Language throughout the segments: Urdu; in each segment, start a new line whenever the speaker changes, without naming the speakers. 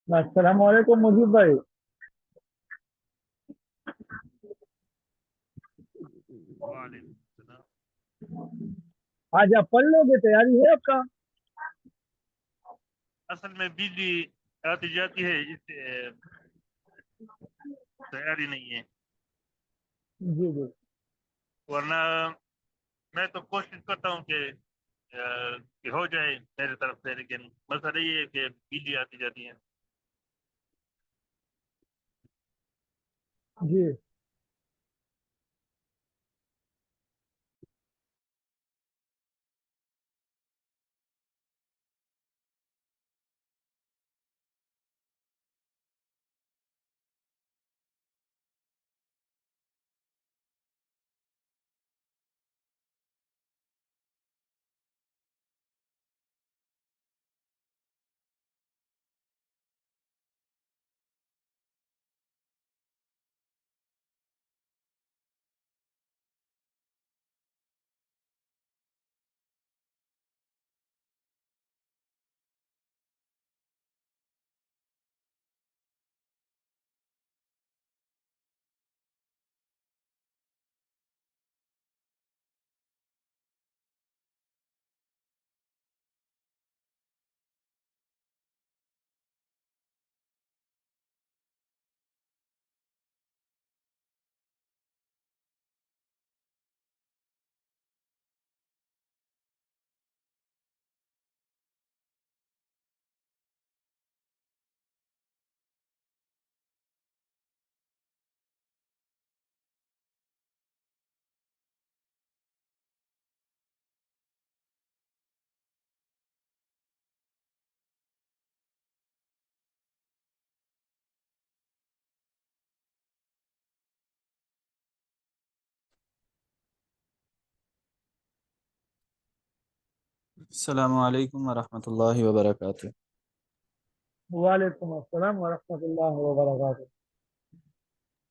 السلام علیکم مجیب بھائی۔
وعلیکم السلام۔
آج آپ پڑھ لو گے، تیاری ہے آپ کا؟
اصل میں بجلی آتی جاتی ہے، اس سے تیاری نہیں ہے،
جی جی۔
ورنہ میں تو کوشش کرتا ہوں کہ ہو جائے میرے طرف سے، لیکن مسئلہ یہ ہے کہ بجلی آتی جاتی ہے۔
جی
السلام علیکم ورحمۃ اللہ وبرکاتہ۔
وعلیکم السلام ورحمۃ اللہ وبرکاتہ۔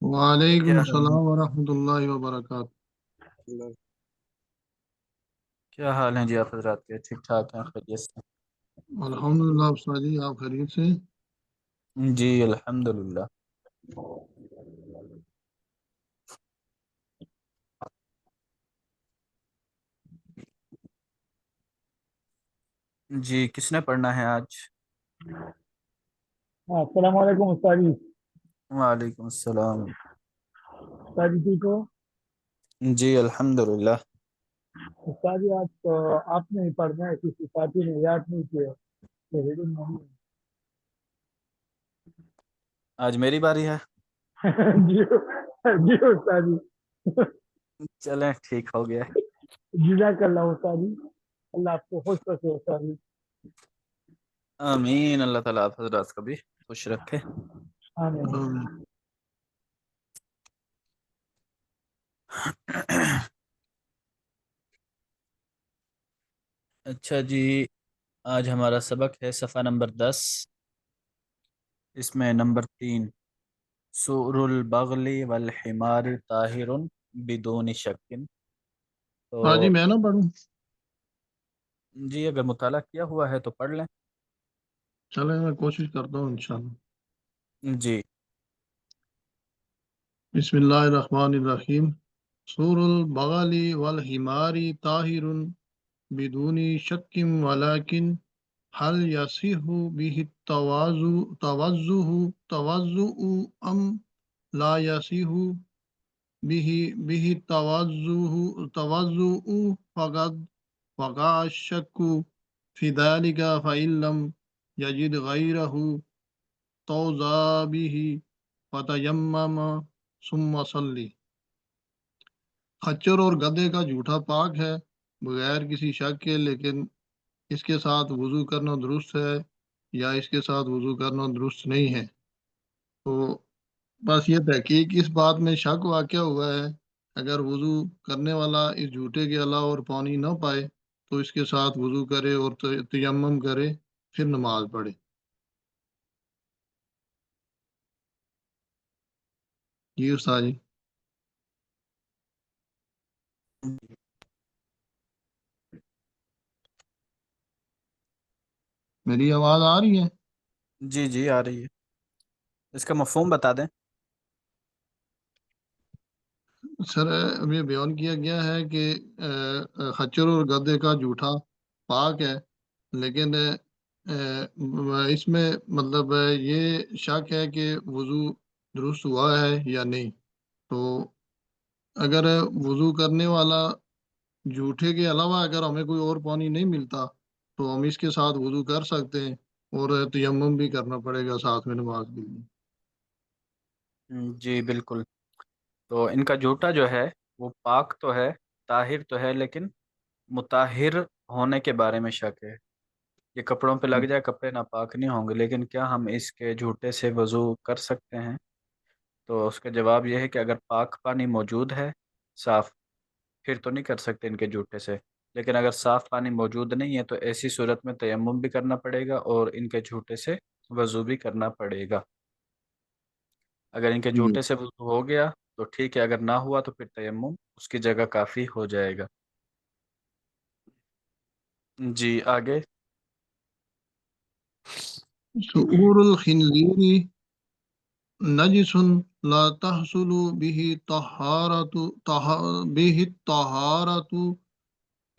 وعلیکم
کیا
السلام ورحمۃ اللہ وبرکاتہ۔
کیا حال ہیں جی آپ حضرات کے؟ ٹھیک ٹھاک ہیں؟ خیریت سے؟
الحمدللہ استاد جی، آپ خیریت سے؟
جی الحمدللہ۔ جی کس نے پڑھنا ہے آج؟
ہاں، السلام علیکم استاد جی۔
وعلیکم السلام۔
استاد جی ٹھیک ہو؟
جی الحمدللہ۔
استاد جی آج تو آپ نے ہی پڑھنا ہے، کسی ساتھی نے یاد نہیں کیا کہ ریڈنگ نہیں
آج میری باری ہے؟
ہے۔ جی جی استاد جی۔
چلیں ٹھیک ہو گیا۔
جزاک اللہ استاد جی، اللہ آپ کو خوش رکھے استاد جی۔
آمین، اللہ تعالیٰ آپ حضرات کو بھی خوش رکھے۔
آمین۔
اچھا جی، آج ہمارا سبق ہے صفحہ نمبر 10، اس میں نمبر 3، سؤر البغل والحمار طاہر بدون شک۔
ہاں جی،
تو
میں نہ پڑھوں؟
جی اگر مطالعہ کیا ہوا ہے تو پڑھ لیں۔
چلے میں کوشش کرتا ہوں انشاءاللہ۔
جی
بسم اللہ الرحمن الرحیم۔ سور البغل والحمار طاہر بدون شک ولکن هل يصح به التوضؤ ام لا يصح به التوضؤ فقد وقع الشك في ذلك فإن لم يجد غيره توضأ به فتيمم ثم صلی۔ خچر اور گدھے کا جھوٹا پاک ہے بغیر کسی شک کے، لیکن اس کے ساتھ وضو کرنا درست ہے یا اس کے ساتھ وضو کرنا درست نہیں ہے۔ تو بس یہ تحقیق اس بات میں شک واقع ہوا ہے، اگر وضو کرنے والا اس جھوٹے کے علاوہ اور پانی نہ پائے تو اس کے ساتھ وضو کرے اور تیمم کرے، پھر نماز پڑھے۔ جی استاد جی۔ میری آواز آ رہی ہے؟
جی جی آ رہی ہے، اس کا مفہوم بتا دیں۔
سر ابھی بیان کیا گیا ہے کہ خچر اور گدے کا جھوٹا پاک ہے، لیکن اس میں مطلب یہ شک ہے کہ وضو درست ہوا ہے یا نہیں۔ تو اگر وضو کرنے والا جھوٹے کے علاوہ اگر ہمیں کوئی اور پانی نہیں ملتا تو ہم اس کے ساتھ وضو کر سکتے ہیں، اور تیمم بھی کرنا پڑے گا ساتھ میں نماز کے لیے۔
جی بالکل، تو ان کا جھوٹا جو ہے وہ پاک تو ہے، طاہر تو ہے، لیکن مطہر ہونے کے بارے میں شک ہے۔ یہ کپڑوں پہ لگ جائے کپڑے ناپاک نہیں ہوں گے، لیکن کیا ہم اس کے جھوٹے سے وضو کر سکتے ہیں؟ تو اس کا جواب یہ ہے کہ اگر پاک پانی موجود ہے صاف، پھر تو نہیں کر سکتے ان کے جھوٹے سے، لیکن اگر صاف پانی موجود نہیں ہے تو ایسی صورت میں تیمم بھی کرنا پڑے گا اور ان کے جھوٹے سے وضو بھی کرنا پڑے گا۔ اگر ان کے
جی
جھوٹے سے وضو ہو گیا تو ٹھیک ہے، اگر نہ ہوا تو پھر تیمم اس کی جگہ کافی ہو جائے گا۔ جی آگے۔
سعور الخنزیر نجس لا تحصل به الطہارت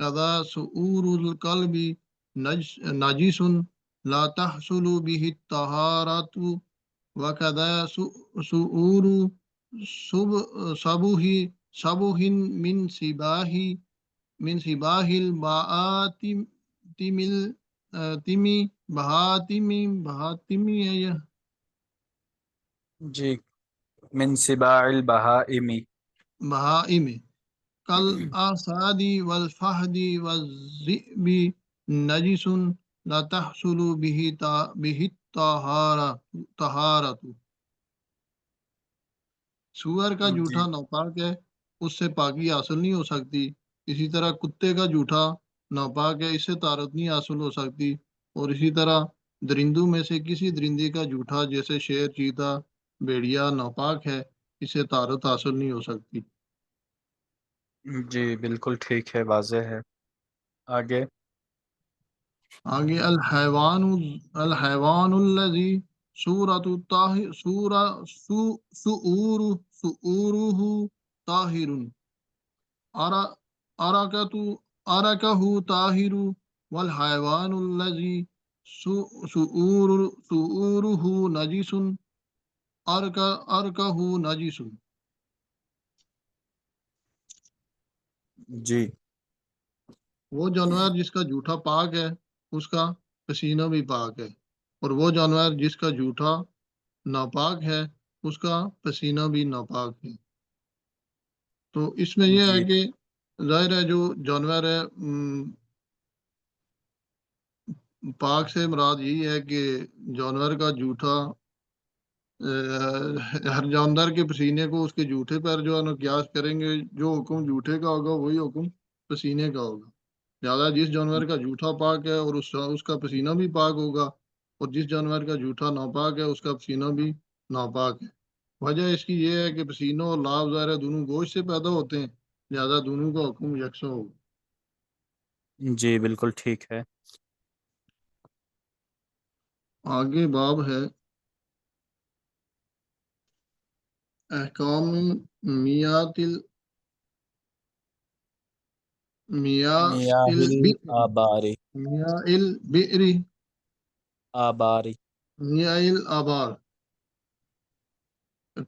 كذا سعور القلب نجس لا تحصل به الطہارت وكذا سعور صبح من سباہ البہاتم تمی بہاتمی ہے یہ
جی، من سباع البہائم۔
بہائم کل آساد والفہد والذئب نجس لا تحصل به طہارت۔ سور کا
جی
جھوٹا ناپاک ہے، اس سے پاکی حاصل نہیں ہو سکتی۔ اسی طرح کتے کا جھوٹا ناپاک ہے، اس سے طہارت نہیں حاصل ہو سکتی۔ اور اسی طرح درندوں میں سے کسی درندے کا جھوٹا جیسے شیر، چیتا، بھیڑیا ناپاک ہے، اس سے طہارت حاصل نہیں ہو سکتی۔
جی بالکل ٹھیک ہے، واضح ہے۔ آگے۔
آگے الحیوان الذی سورۃ طاہر سعورہ طاہر ارکہ طاہر والحیوان الذی سعورہ نجس ارکہ نجس۔
جی
وہ جانور جس کا جھوٹا پاک ہے اس کا پسینہ بھی پاک ہے، اور وہ جانور جس کا جھوٹا ناپاک ہے اس کا پسینہ بھی ناپاک ہے۔ تو اس میں یہ ہے
جی
کہ ظاہر ہے جو جانور ہے پاک سے مراد یہی ہے کہ جانور کا جھوٹا ہر جاندار کے پسینے کو اس کے جھوٹے پر جو ہے نا قیاس کریں گے، جو حکم جھوٹے کا ہوگا وہی حکم پسینے کا ہوگا۔ لہٰذا جس جانور کا جھوٹا پاک ہے اور اس کا پسینہ بھی پاک ہوگا، اور جس جانور کا جھوٹا ناپاک ہے اس کا پسینہ بھی ناپاک ہے۔ وجہ اس کی یہ ہے کہ پسینہ اور لعاب ظاہر ہے دونوں گوشت سے پیدا ہوتے ہیں، لہذا دونوں کا حکم یکساں ہوگا۔
جی بالکل ٹھیک ہے۔
آگے باب ہے احکام میات
میاہ
البئر
الآباری۔
میاء البئر
آباری۔
میاء الآبار،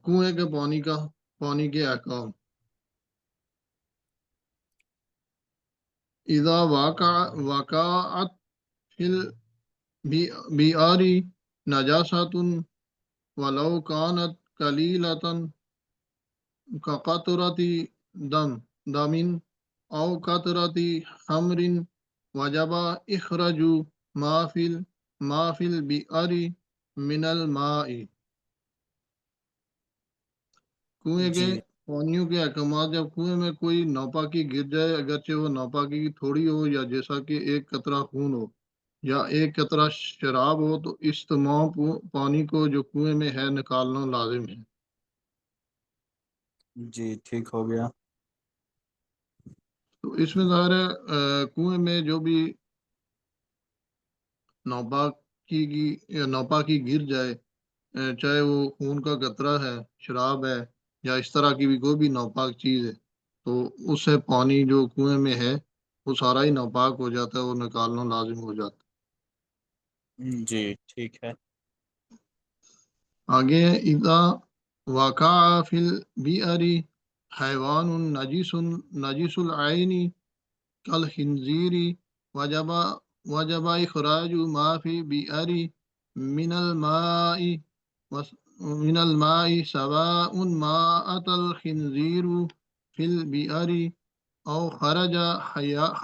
کنویں کے پانی کے احکام۔ اذا وقعت فی البئر نجاست ولو كانت قلیلۃ كقطرۃ دم او قطرۃ خمر وجب اخراج ما فی البئر من الماء۔ کنویں کے
جی
پانیوں کے احکامات۔ جب کنویں میں کوئی ناپاکی گر جائے، اگرچہ وہ ناپاکی تھوڑی ہو یا جیسا کہ ایک قطرہ خون ہو یا ایک قطرہ شراب ہو، تو اس تمام پانی کو جو کنویں میں ہے نکالنا لازم ہے۔
جی ٹھیک ہو گیا۔
تو اس میں ظاہر ہے کنویں میں جو بھی ناپاک یا ناپاکی گر جائے، چاہے وہ خون کا قطرہ ہے، شراب ہے، یا اس طرح کی بھی کوئی بھی ناپاک چیز ہے، تو اس سے پانی جو کنویں میں ہے وہ سارا ہی ناپاک ہو جاتا ہے اور نکالنا لازم ہو جاتا
جی ٹھیک ہے.
ہے. آگے ہے اذا وقع فی البئر حیوان نجس العین کالخنزیر وجب اخراج ما فی البئر من الماء سواء ماء الخنزیر فی البئر او خرج حیاء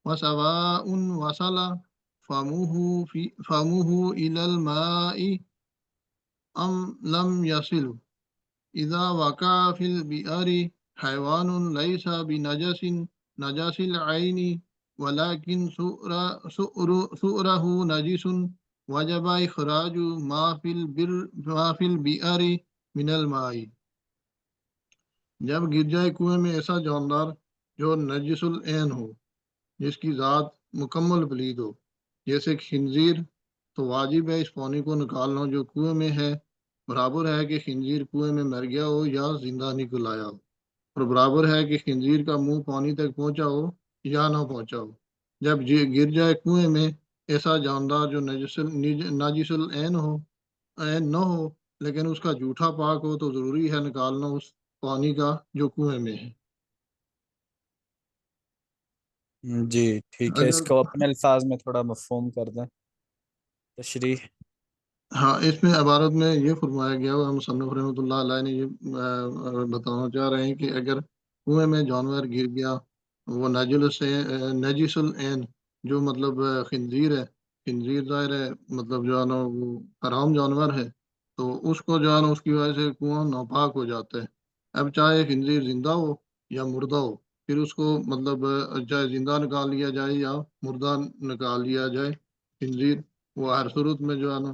وسواء وصل فمه إلى الماء أم لم يصل. إذا وقع في البئر حيوان ليس نجس العين ولكن سؤره نجس وجب إخراج ما في البئر من الماء. جب گر جائے کنویں میں ایسا جاندار جو نجس العین ہو، جس کی ذات مکمل پلید ہو، جیسے خنزیر، تو واجب ہے اس پانی کو نکالنا جو کنویں میں ہے. برابر ہے کہ خنزیر کنویں میں مر گیا ہو یا زندہ نکل آیا ہو، اور برابر ہے کہ خنزیر کا منہ پانی تک پہنچا ہو یا نہ پہنچا ہو. جب گر جائے کنویں میں ایسا جاندار جو نجس العین ہو، عین نہ ہو، لیکن اس کا جھوٹا پاک ہو، تو ضروری ہے نکالنا اس پانی کا جو کنویں میں ہے.
جی ٹھیک ہے. اس
اگر
کو اپنے الفاظ میں تھوڑا مفہوم کر دیں، تشریح.
ہاں، اس میں عبارت میں یہ فرمایا گیا ہوا، مصنف رحمۃ اللہ علیہ نے یہ بتانا چاہ رہے ہیں کہ اگر کنویں میں جانور گر گیا، وہ نجس العین جو مطلب خنزیر ہے، خنزیر ظاہر ہے مطلب جو ہے نا وہ حرام جانور ہے، تو اس کو جو ہے نا اس کی وجہ سے کنواں ناپاک ہو جاتا ہے. اب چاہے خنزیر زندہ ہو یا مردہ ہو، پھر اس کو مطلب چاہے زندہ نکال لیا جائے یا مردہ نکال لیا جائے خنزیر، وہ ہر صورت میں جو ہے نا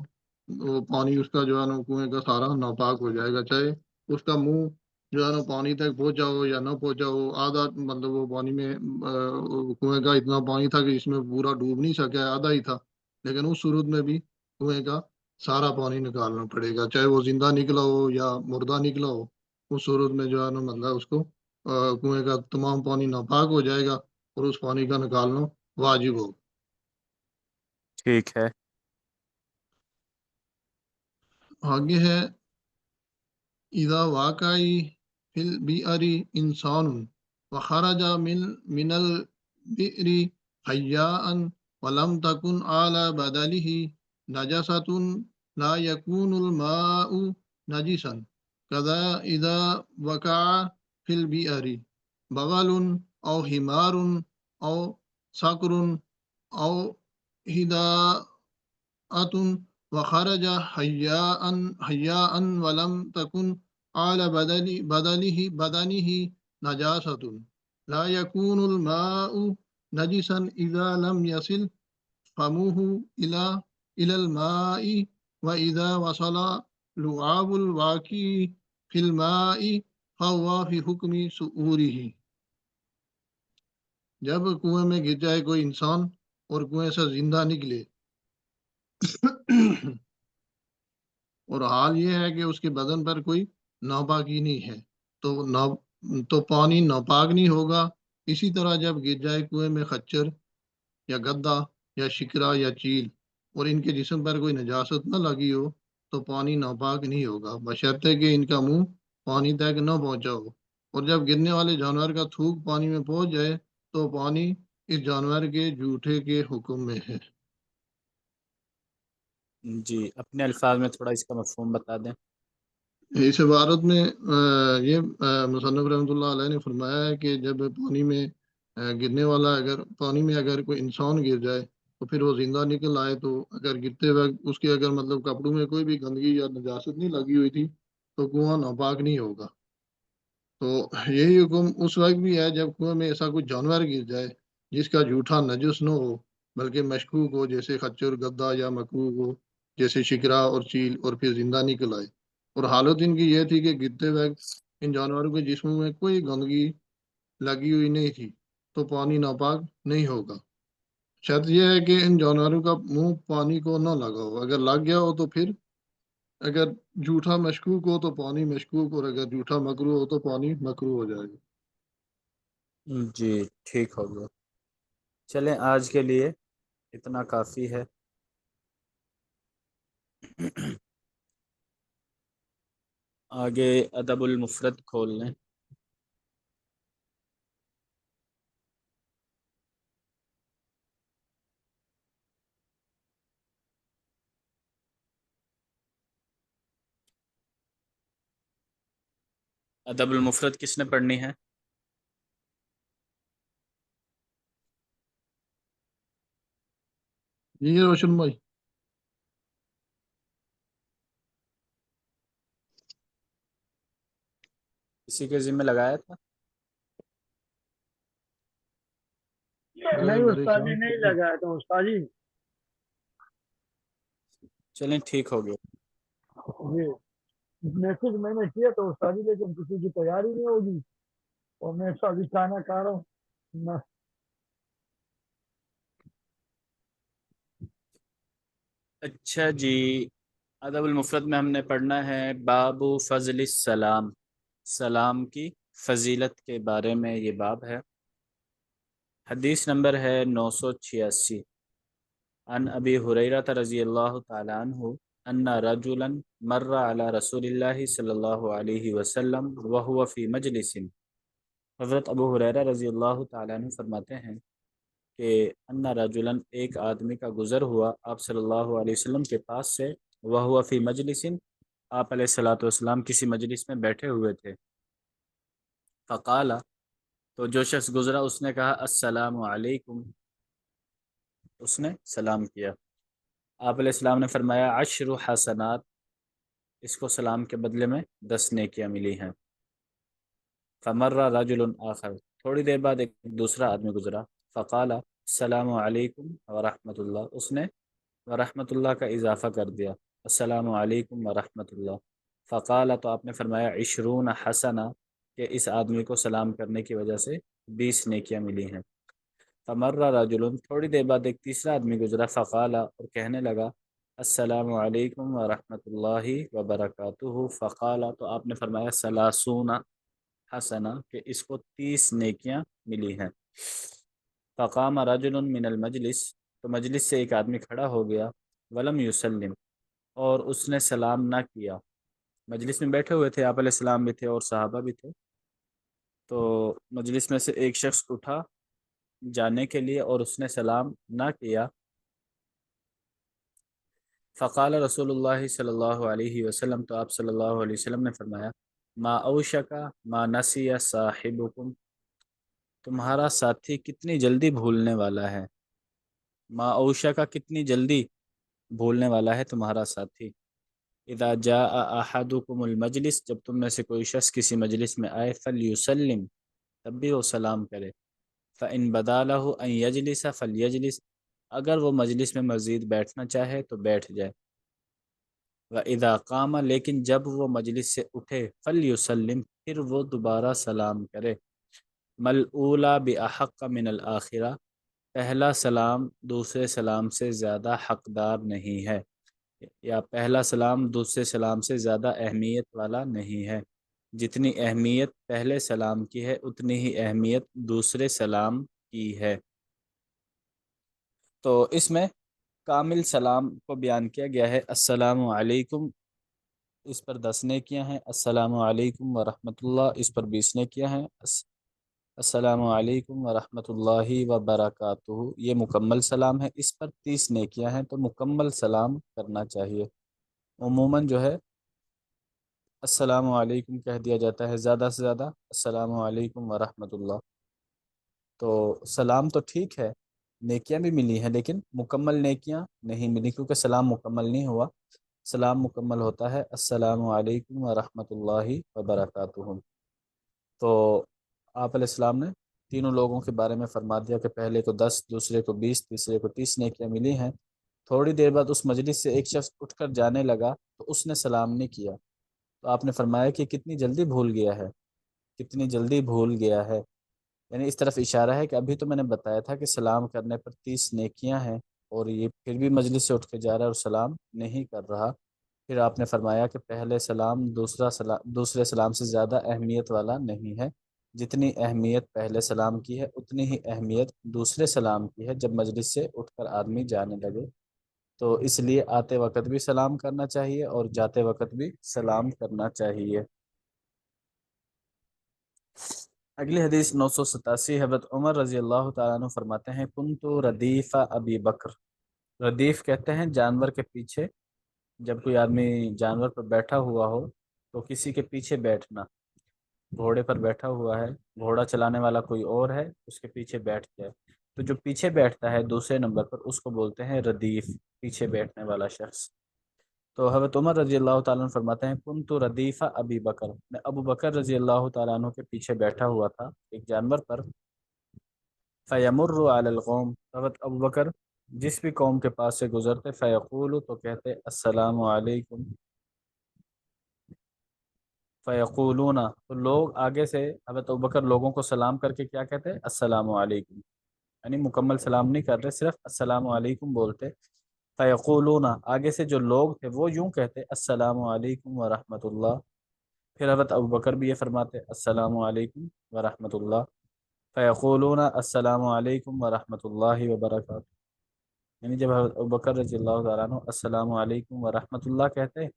وہ پانی اس کا جو ہے نا کنویں کا سارا ناپاک ہو جائے گا، چاہے اس کا منہ جو ہے نا پانی تک پہنچا ہو یا نہ پہنچا ہو. آدھا مطلب وہ پانی میں کنویں کا اتنا پانی تھا کہ اس میں پورا ڈوب نہیں سکا، آدھا ہی تھا، لیکن اس صورت میں بھی کنویں کا سارا پانی نکالنا پڑے گا، چاہے وہ زندہ نکلا ہو یا مردہ نکلا ہو. اس صورت میں جو ہے نا مطلب اس کو کنویں کا تمام پانی ناپاک ہو جائے گا اور اس پانی کا نکالنا واجب ہوگا.
ٹھیک ہے.
آگے ہے اذا واقعی فی البئر انسان وخرج من البئر حیاء ولم تکن على بدله نجسة لا يكون الماء نجسا كذا اذا وقع في البئر بغل او حمار او صقر او هداءة وخرج حياء ولم تكن على بدنه نجاسة لا يكون الماء نجسا إذا لم يصل فمه إلى الماء وإذا وصل لعاب الواقع في الماء فهو في حكم سؤوره. جب کنویں میں گر جائے کوئی انسان اور کنویں سے زندہ نکلے اور حال یہ ہے کہ اس کے بدن پر کوئی ناپاکی نہیں ہے، تو پانی ناپاک نہیں ہوگا. اسی طرح جب گر جائے کنویں میں خچر یا گدا یا شکرا یا چیل اور ان کے جسم پر کوئی نجاست نہ لگی ہو، تو پانی ناپاک نہیں ہوگا، بشرطے کہ ان کا منہ پانی تک نہ پہنچا ہو. اور جب گرنے والے جانور کا تھوک پانی میں پہنچ جائے تو پانی اس جانور کے جھوٹے کے حکم میں ہے.
جی اپنے الفاظ میں تھوڑا اس کا مفہوم بتا دیں.
اس عبارت میں یہ مصنف رحمۃ اللہ علیہ نے فرمایا ہے کہ جب پانی میں گرنے والا پانی میں اگر کوئی انسان گر جائے تو پھر وہ زندہ نکل آئے، تو اگر گرتے وقت اس کے اگر مطلب کپڑوں میں کوئی بھی گندگی یا نجاست نہیں لگی ہوئی تھی تو کنواں ناپاک نہیں ہوگا. تو یہی حکم اس وقت بھی ہے جب کنویں میں ایسا کوئی جانور گر جائے جس کا جھوٹا نجس نہ ہو بلکہ مشکوک ہو، جیسے خچر، گدا یا مکروک ہو جیسے شکرا اور چیل، اور پھر زندہ نکل آئے. اور حالت ان کی یہ تھی کہ گرتے وقت ان جانوروں کے جسموں میں کوئی گندگی لگی ہوئی نہیں تھی، تو پانی ناپاک نہیں ہوگا. شرط یہ ہے کہ ان جانوروں کا منہ پانی کو نہ لگا ہو، اگر لگ گیا ہو تو پھر اگر جھوٹا مشکوک ہو تو پانی مشکوک، اور اگر جھوٹا مکروہ ہو تو پانی مکروہ ہو جائے گا۔
جی ٹھیک ہو گیا، چلیں آج کے لیے اتنا کافی ہے۔ آگے ادب المفرد کھول لیں۔ ادب المفرد کس نے پڑھنی ہے؟
یہ روشن بھائی،
کسی کے ذمہ لگایا تھا؟
نہیں
میرے
استاد
خیال
جی
سے
نہیں
تو
لگایا تھا استاد جی۔
چلیں ٹھیک ہو گیا۔
جی میسج میں نے کیا تو استاد جی لیکن کسی کی تیاری نہیں ہوگی، اور میں ابھی کھانا کھا رہا ہوں نہ۔
اچھا جی، ادب المفرد میں ہم نے پڑھنا ہے باب فضل السلام، سلام کی فضیلت کے بارے میں یہ باب ہے۔ حدیث نمبر ہے 986، عن ابی ہریرہ رضی اللہ تعالی عنہ ان رجلا مر علی رسول اللہ صلی اللہ علیہ وسلم وهو فی مجلس۔ حضرت ابو ہریرہ رضی اللہ تعالی عنہ فرماتے ہیں کہ ان رجلا ایک آدمی کا گزر ہوا آپ صلی اللہ علیہ وسلم کے پاس سے، وهو فی مجلس، آپ علیہ الصلوۃ والسلام کسی مجلس میں بیٹھے ہوئے تھے۔ فقال، تو جو شخص گزرا اس نے کہا السلام علیکم، اس نے سلام کیا۔ آپ علیہ السلام نے فرمایا 10 حسنات، اس کو سلام کے بدلے میں 10 نیکیاں ملی ہیں۔ فمر رجل آخر، تھوڑی دیر بعد ایک دوسرا آدمی گزرا، فقال السلام علیکم ورحمۃ اللہ، اس نے ورحمۃ اللہ کا اضافہ کر دیا، السلام علیکم ورحمۃ اللہ۔ فقال، تو آپ نے فرمایا 20 حسنہ، کہ اس آدمی کو سلام کرنے کی وجہ سے 20 نیکیاں ملی ہیں۔ فمر رجل، تھوڑی دیر بعد ایک تیسرا آدمی گزرا، فقال، اور کہنے لگا السلام علیکم ورحمۃ اللہ وبرکاتہ، فقال، تو آپ نے فرمایا 30 حسنہ، کہ اس کو 30 نیکیاں ملی ہیں۔ فقام رجل من المجلس، تو مجلس سے ایک آدمی کھڑا ہو گیا، ولم یسلم، اور اس نے سلام نہ کیا۔ مجلس میں بیٹھے ہوئے تھے، آپ علیہ السلام بھی تھے اور صحابہ بھی تھے، تو مجلس میں سے ایک شخص اٹھا جانے کے لیے اور اس نے سلام نہ کیا۔ فقال رسول اللہ صلی اللہ علیہ وسلم، تو آپ صلی اللہ علیہ وسلم نے فرمایا ما اوشکا ما نسی صاحبکم، تمہارا ساتھی کتنی جلدی بھولنے والا ہے۔ ما اوشکا، کتنی جلدی بھولنے والا ہے تمہارا ساتھی۔ اذا جاء احدکم المجلس، جب تم میں سے کوئی شخص کسی مجلس میں آئے، فلیسلم، تب بھی وہ سلام کرے۔ فَإِن بَدَا لَهُ أَن يَجْلِسَ فَلْيَجْلِسْ، اگر وہ مجلس میں مزید بیٹھنا چاہے تو بیٹھ جائے۔ وَإِذَا قَامَ، لیکن جب وہ مجلس سے اٹھے، فَلْيُسَلِّمْ، پھر وہ دوبارہ سلام کرے۔ مَلْأُولَى بِأَحَقَّ مِنَ الْآخِرَةِ، پہلا سلام دوسرے سلام سے زیادہ حقدار نہیں ہے، یا پہلا سلام دوسرے سلام سے زیادہ اہمیت والا نہیں ہے۔ جتنی اہمیت پہلے سلام کی ہے اتنی ہی اہمیت دوسرے سلام کی ہے۔ تو اس میں کامل سلام کو بیان کیا گیا ہے۔ السلام علیکم، اس پر 10 نیکیاں ہیں۔ السلام علیکم ورحمۃ اللہ، اس پر 20 نیکیاں ہیں۔ السلام علیکم ورحمۃ اللہ وبرکاتہ، یہ مکمل سلام ہے، اس پر 30 نیکیاں ہیں، تو مکمل سلام کرنا چاہیے۔ عموماً جو ہے السلام علیکم کہہ دیا جاتا ہے، زیادہ سے زیادہ السلام علیکم ورحمۃ اللہ۔ تو سلام تو ٹھیک ہے، نیکیاں بھی ملی ہیں، لیکن مکمل نیکیاں نہیں ملی، کیونکہ سلام مکمل نہیں ہوا۔ سلام مکمل ہوتا ہے السلام علیکم ورحمۃ اللہ وبرکاتہ۔ تو آپ علیہ السلام نے تینوں لوگوں کے بارے میں فرما دیا کہ پہلے کو 10، دوسرے کو 20، تیسرے کو 30 نیکیاں ملی ہیں۔ تھوڑی دیر بعد اس مجلس سے ایک شخص اٹھ کر جانے لگا تو اس نے سلام نہیں کیا، تو آپ نے فرمایا کہ کتنی جلدی بھول گیا ہے، کتنی جلدی بھول گیا ہے۔ یعنی اس طرف اشارہ ہے کہ ابھی تو میں نے بتایا تھا کہ سلام کرنے پر 30 نیکیاں ہیں، اور یہ پھر بھی مجلس سے اٹھ کے جا رہا ہے اور سلام نہیں کر رہا۔ پھر آپ نے فرمایا کہ پہلے سلام دوسرے سلام سے زیادہ اہمیت والا نہیں ہے، جتنی اہمیت پہلے سلام کی ہے اتنی ہی اہمیت دوسرے سلام کی ہے جب مجلس سے اٹھ کر آدمی جانے لگے۔ تو اس لیے آتے وقت بھی سلام کرنا چاہیے اور جاتے وقت بھی سلام کرنا چاہیے۔ اگلی حدیث 987، حضرت عمر رضی اللہ تعالیٰ عنہ فرماتے ہیں کنت ردیف ابی بکر۔ ردیف کہتے ہیں جانور کے پیچھے، جب کوئی آدمی جانور پر بیٹھا ہوا ہو تو کسی کے پیچھے بیٹھنا، گھوڑے پر بیٹھا ہوا ہے، گھوڑا چلانے والا کوئی اور ہے، اس کے پیچھے بیٹھ جائے، تو جو پیچھے بیٹھتا ہے دوسرے نمبر پر اس کو بولتے ہیں ردیف، پیچھے بیٹھنے والا شخص۔ تو حضرت عمر رضی اللہ تعالیٰ عنہ فرماتے ہیں کنت ردیف ابی بکر، میں ابو بکر رضی اللہ تعالیٰ عنہ کے پیچھے بیٹھا ہوا تھا ایک جانور پر، فیمر علی القوم، حضرت ابو بکر جس بھی قوم کے پاس سے گزرتے فیقول، تو کہتے السلام علیکم، فیقولون، تو لوگ آگے سے حضرت ابوبکر لوگوں کو سلام کر کے کیا کہتے ہیں السلام علیکم، یعنی مکمل سلام نہیں کر رہے، صرف السلام علیکم بولتے۔ فیقولون، آگے سے جو لوگ تھے وہ یوں کہتے السلام علیکم ورحمۃ اللہ، پھر حضرت ابوبکر بھی یہ فرماتے السلام علیکم ورحمۃ اللہ، فیقولون السلام علیکم ورحمۃ اللہ وبرکاتہ، یعنی جب حضرت ابوبکر رضی اللہ تعالیٰ عنہ السلام علیکم ورحمۃ اللہ کہتے،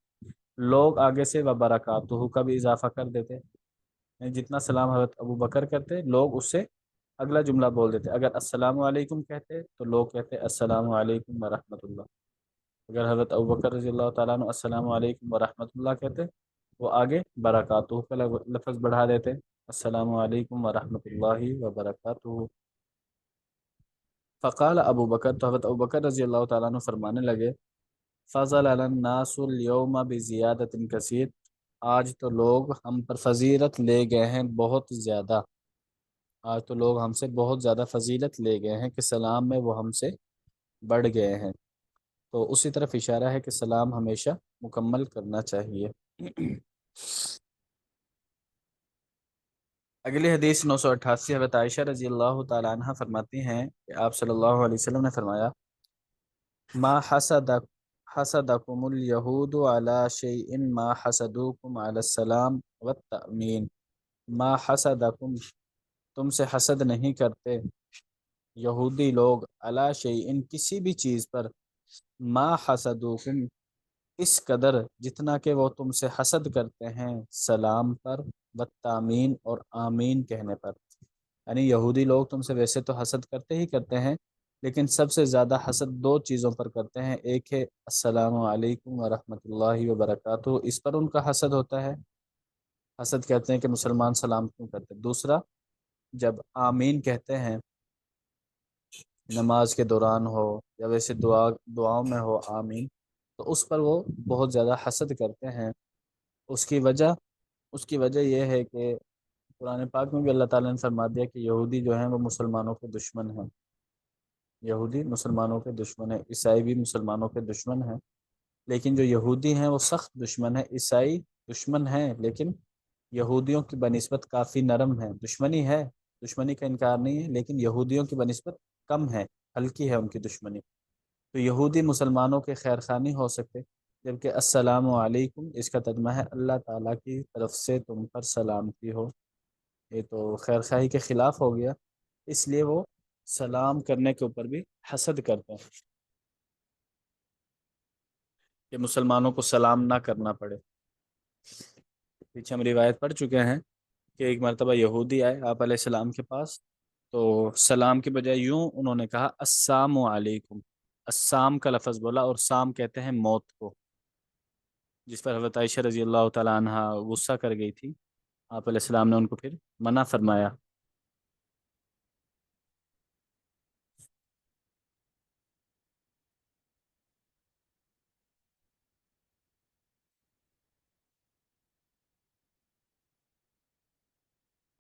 لوگ آگے سے وبرکاتہ کا بھی اضافہ کر دیتے، یعنی جتنا سلام حضرت ابو بکر کرتے لوگ اس سے اگلا جملہ بول دیتے، اگر السلام علیکم کہتے تو لوگ کہتے السلام علیکم ورحمۃ اللہ، اگر حضرت ابو بکر رضی اللہ تعالیٰ عنہ السلام علیکم ورحمۃ اللہ کہتے وہ آگے برکاتہ کا لفظ بڑھا دیتے السلام علیکم ورحمۃ اللہ وبرکاتہ۔ فقال ابو بکر، تو حضرت ابو بکر رضی اللہ تعالیٰ عنہ فرمانے لگے فضل علی الناس اليوم بزیادت کثیر، آج تو لوگ ہم پر فضیلت لے گئے ہیں بہت زیادہ، آج تو لوگ ہم سے بہت زیادہ فضیلت لے گئے ہیں کہ سلام میں وہ ہم سے بڑھ گئے ہیں، تو اسی طرف اشارہ ہے کہ سلام ہمیشہ مکمل کرنا چاہیے۔ اگلی حدیث 988، حضرت عائشہ رضی اللہ تعالیٰ عنہ فرماتی ہیں کہ آپ صلی اللہ علیہ وسلم نے فرمایا ما حسدکم الیہود علی شیء ما حسدوکم علی السلام والتأمین، ما حسدکم، تم سے حسد نہیں کرتے یہودی لوگ علی شیء، کسی بھی چیز پر، ما حسدوکم، اس قدر جتنا کہ وہ تم سے حسد کرتے ہیں سلام پر، والتامین، اور آمین کہنے پر، یعنی یہودی لوگ تم سے ویسے تو حسد کرتے ہی کرتے ہیں لیکن سب سے زیادہ حسد دو چیزوں پر کرتے ہیں، ایک ہے السلام علیکم ورحمۃ اللہ وبرکاتہ، اس پر ان کا حسد ہوتا ہے، حسد کہتے ہیں کہ مسلمان سلام کیوں کرتے، دوسرا جب آمین کہتے ہیں نماز کے دوران ہو یا ویسے دعاؤں میں ہو آمین، تو اس پر وہ بہت زیادہ حسد کرتے ہیں۔ اس کی وجہ یہ ہے کہ قرآن پاک میں بھی اللہ تعالیٰ نے فرما دیا کہ یہودی جو ہیں وہ مسلمانوں کے دشمن ہیں، یہودی مسلمانوں کے دشمن ہیں، عیسائی بھی مسلمانوں کے دشمن ہیں، لیکن جو یہودی ہیں وہ سخت دشمن ہیں، عیسائی دشمن ہیں لیکن یہودیوں کی بنسبت کافی نرم ہے، دشمنی ہے، دشمنی کا انکار نہیں ہے، لیکن یہودیوں کی بنسبت کم ہے، ہلکی ہے ان کی دشمنی، تو یہودی مسلمانوں کے خیر خواہ ہو سکتے، جبکہ السلام علیکم اس کا ترجمہ ہے اللہ تعالیٰ کی طرف سے تم پر سلامتی ہو، یہ تو خیر خواہی کے خلاف ہو گیا، اس لیے وہ سلام کرنے کے اوپر بھی حسد کرتے ہیں کہ مسلمانوں کو سلام نہ کرنا پڑے۔ پیچھے ہم روایت پڑھ چکے ہیں کہ ایک مرتبہ یہودی آئے آپ علیہ السلام کے پاس، تو سلام کے بجائے یوں انہوں نے کہا السلام علیکم، السام کا لفظ بولا، اور سام کہتے ہیں موت کو، جس پر حضرت عائشہ رضی اللہ تعالیٰ عنہ غصہ کر گئی تھی، آپ علیہ السلام نے ان کو پھر منع فرمایا۔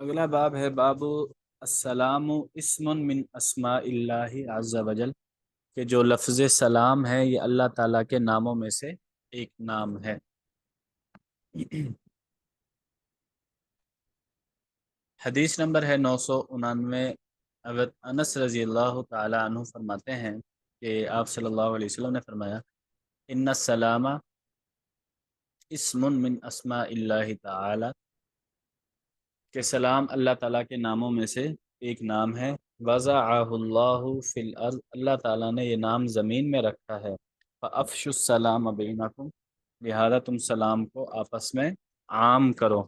اگلا باب ہے باب السلام اسم من اسماء اللہ عز وجل، کہ جو لفظ سلام ہے یہ اللہ تعالیٰ کے ناموں میں سے ایک نام ہے۔ حدیث نمبر ہے 999۔ حضرت انس رضی اللہ تعالی عنہ فرماتے ہیں کہ آپ صلی اللہ علیہ وسلم نے فرمایا ان السلام اسم من اسماء اللہ تعالی، کہ سلام اللہ تعالیٰ کے ناموں میں سے ایک نام ہے۔ وضعہ اللہ فی الارض، اللہ تعالیٰ نے یہ نام زمین میں رکھا ہے۔ فافشوا السلام بینکم، لہذا تم سلام کو آپس میں عام کرو۔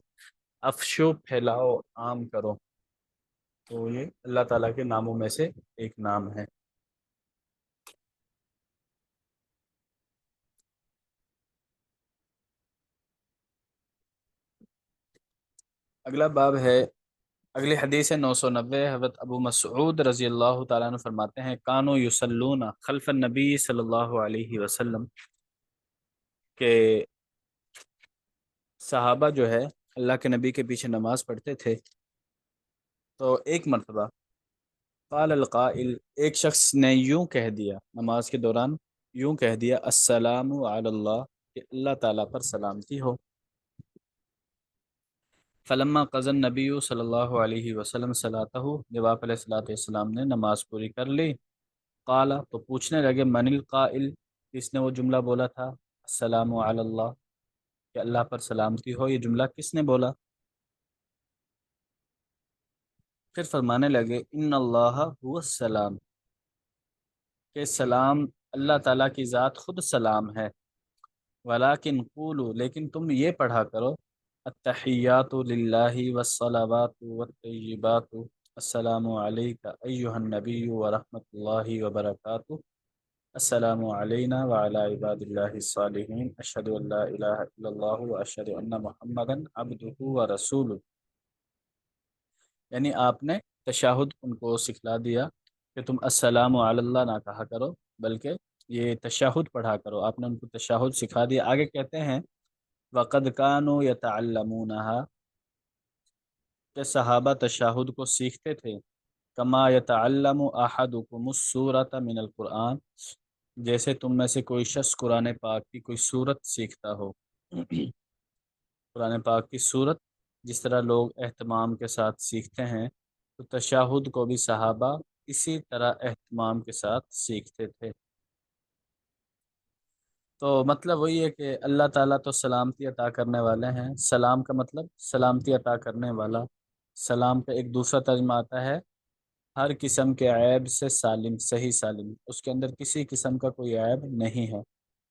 افشو پھیلاؤ، عام کرو، تو یہ اللہ تعالیٰ کے ناموں میں سے ایک نام ہے۔ اگلا باب ہے، اگلی حدیث ہے 990۔ حضرت ابو مسعود رضی اللہ تعالیٰ عنہ فرماتے ہیں کانو یصلون خلف النبی صلی اللہ علیہ وسلم، کہ صحابہ جو ہے اللہ کے نبی کے پیچھے نماز پڑھتے تھے۔ تو ایک مرتبہ قال القائل، ایک شخص نے یوں کہہ دیا، نماز کے دوران یوں کہہ دیا، السلام علی اللہ، کہ اللہ تعالیٰ پر سلامتی ہو۔ فلما قضى النبی صلی اللہ علیہ وسلم صلاتہ، جب آپ علیہ الصلوۃ والسلام نے نماز پوری کر لی، قال، تو پوچھنے لگے من القائل، کس نے وہ جملہ بولا تھا، السلام علی اللہ، کہ اللہ پر سلامتی ہو، یہ جملہ کس نے بولا؟ پھر فرمانے لگے ان اللہ هو السلام، کہ سلام اللہ تعالیٰ کی ذات خود سلام ہے۔ ولیکن قولوا، لیکن تم یہ پڑھا کرو، التحیات للہ والصلوات والطیبات، السلام علیک ایہا النبی ورحمۃ اللہ وبرکاتہ، السلام علینا وعلی عباد اللہ الصالحین، اشہد ان لا الہ الا اللہ واشہد ان محمدا عبدہ ورسولہ۔ یعنی آپ نے تشہد ان کو سکھلا دیا کہ تم السلام علی اللہ نہ کہا کرو، بلکہ یہ تشہد پڑھا کرو، آپ نے ان کو تشہد سکھا دیا۔ آگے کہتے ہیں وَقَدْ كَانُوا يَتَعَلَّمُونَهَا، کہ صحابہ تشہد کو سیکھتے تھے، کما يَتَعَلَّمُ أَحَدُكُمُ السُّورَةَ مِنَ الْقُرْآنِ، جیسے تم میں سے کوئی شخص قرآن پاک کی کوئی صورت سیکھتا ہو۔ قرآن پاک کی صورت جس طرح لوگ اہتمام کے ساتھ سیکھتے ہیں، تو تشہد کو بھی صحابہ اسی طرح اہتمام کے ساتھ سیکھتے تھے۔ تو مطلب وہی ہے کہ اللہ تعالیٰ تو سلامتی عطا کرنے والے ہیں۔ سلام کا مطلب سلامتی عطا کرنے والا۔ سلام کا ایک دوسرا ترجمہ آتا ہے ہر قسم کے عیب سے سالم، صحیح سالم، اس کے اندر کسی قسم کا کوئی عیب نہیں ہے۔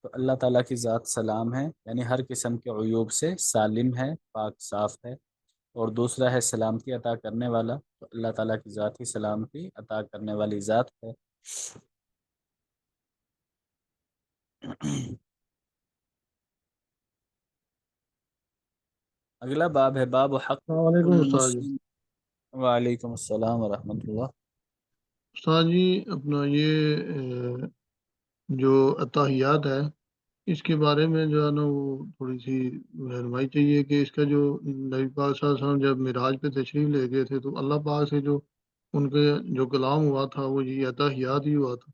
تو اللہ تعالیٰ کی ذات سلام ہے، یعنی ہر قسم کے عیوب سے سالم ہے، پاک صاف ہے۔ اور دوسرا ہے سلامتی عطا کرنے والا، تو اللہ تعالیٰ کی ذات ہی سلامتی عطا کرنے والی ذات ہے۔ اگلا باب ہے باب حق
السلام علیکم استاد جی۔
المسلم۔ وعلیکم السلام ورحمۃ اللہ۔
استاد جی اپنا یہ جو اتحیات ہے، اس کے بارے میں جو ہے نا وہ تھوڑی سی رہنمائی چاہیے کہ اس کا جو نبی پاک صلی اللہ علیہ وسلم جب معراج پہ تشریف لے گئے تھے تو اللہ پاک سے جو ان کے جو کلام ہوا تھا وہ یہ اتحیات ہی ہوا تھا،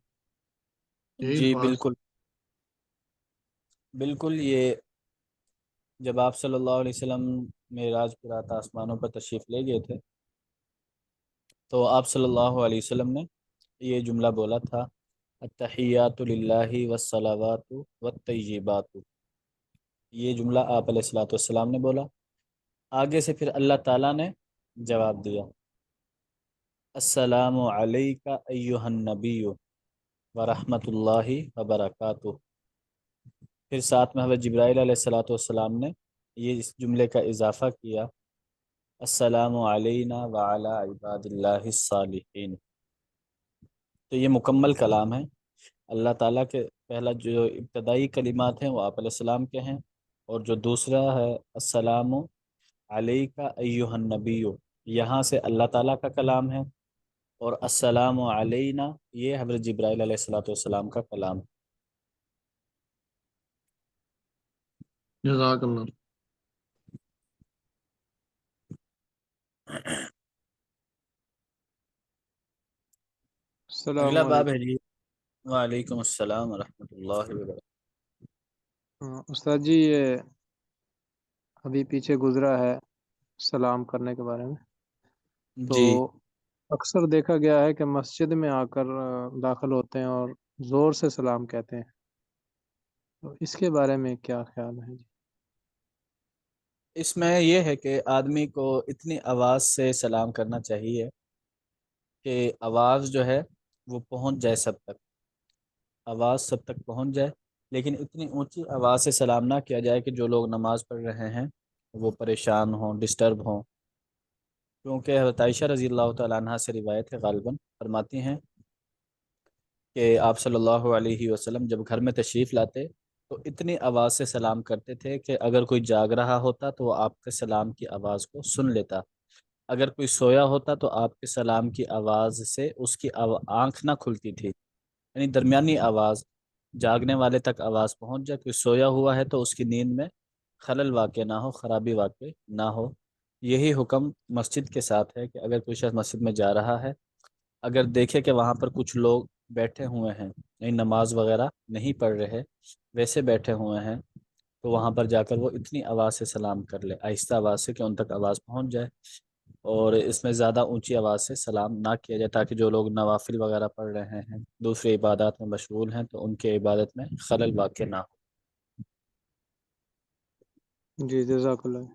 یہی
جی
الفاظ۔
بالکل بالکل، یہ جب آپ صلی اللہ علیہ وسلم معراج کی رات آسمانوں پر تشریف لے گئے تھے، تو آپ صلی اللہ علیہ وسلم نے یہ جملہ بولا تھا التحیات للہ والصلوات والطیبات، یہ جملہ آپ علیہ الصلوۃ والسلام نے بولا۔ آگے سے پھر اللہ تعالیٰ نے جواب دیا السلام علیک ایہا النبی ورحمۃ اللہ وبرکاتہ۔ پھر ساتھ میں حضرت جبرائیل علیہ الصلوۃ والسلام نے یہ اس جملے کا اضافہ کیا السلام علینا وعلی عباد اللہ الصالحین۔ تو یہ مکمل کلام ہے اللہ تعالیٰ کے۔ پہلا جو ابتدائی کلمات ہیں وہ آپ علیہ السلام کے ہیں، اور جو دوسرا ہے السلام علیک ایہا النبی، یہاں سے اللہ تعالیٰ کا کلام ہے، اور السلام علینا یہ حضرت جبرائیل علیہ الصلوۃ والسلام کا کلام ہے۔
جزاک اللہ۔
السلام
اگلا باب ہے
علیکم۔
جی، وعلیکم السلام ورحمۃ اللہ وبرکاتہ۔
استاد جی یہ ابھی پیچھے گزرا ہے سلام کرنے کے بارے میں، تو
جی
اکثر دیکھا گیا ہے کہ مسجد میں آ کر داخل ہوتے ہیں اور زور سے سلام کہتے ہیں، تو اس کے بارے میں کیا خیال ہے جی؟
اس میں یہ ہے کہ آدمی کو اتنی آواز سے سلام کرنا چاہیے کہ آواز جو ہے وہ پہنچ جائے سب تک، آواز سب تک پہنچ جائے، لیکن اتنی اونچی آواز سے سلام نہ کیا جائے کہ جو لوگ نماز پڑھ رہے ہیں وہ پریشان ہوں، ڈسٹرب ہوں، کیونکہ حضرت عائشہ رضی اللہ تعالیٰ عنہ سے روایت ہے، غالباً فرماتی ہیں کہ آپ صلی اللہ علیہ وسلم جب گھر میں تشریف لاتے تو اتنی آواز سے سلام کرتے تھے کہ اگر کوئی جاگ رہا ہوتا تو وہ آپ کے سلام کی آواز کو سن لیتا، اگر کوئی سویا ہوتا تو آپ کے سلام کی آواز سے اس کی آنکھ نہ کھلتی تھی، یعنی درمیانی آواز، جاگنے والے تک آواز پہنچ جائے، کوئی سویا ہوا ہے تو اس کی نیند میں خلل واقع نہ ہو، خرابی واقع نہ ہو۔ یہی حکم مسجد کے ساتھ ہے کہ اگر کوئی شخص مسجد میں جا رہا ہے، اگر دیکھے کہ وہاں پر کچھ لوگ بیٹھے ہوئے ہیں، یعنی نماز وغیرہ نہیں پڑھ رہے، ویسے بیٹھے ہوئے ہیں، تو وہاں پر جا کر وہ اتنی آواز سے سلام کر لے، آہستہ آواز سے، کہ ان تک آواز پہنچ جائے، اور اس میں زیادہ اونچی آواز سے سلام نہ کیا جائے تاکہ جو لوگ نوافل وغیرہ پڑھ رہے ہیں، دوسری عبادات میں مشغول ہیں، تو ان کے عبادت میں خلل واقع نہ ہو۔
جی جزاک اللہ۔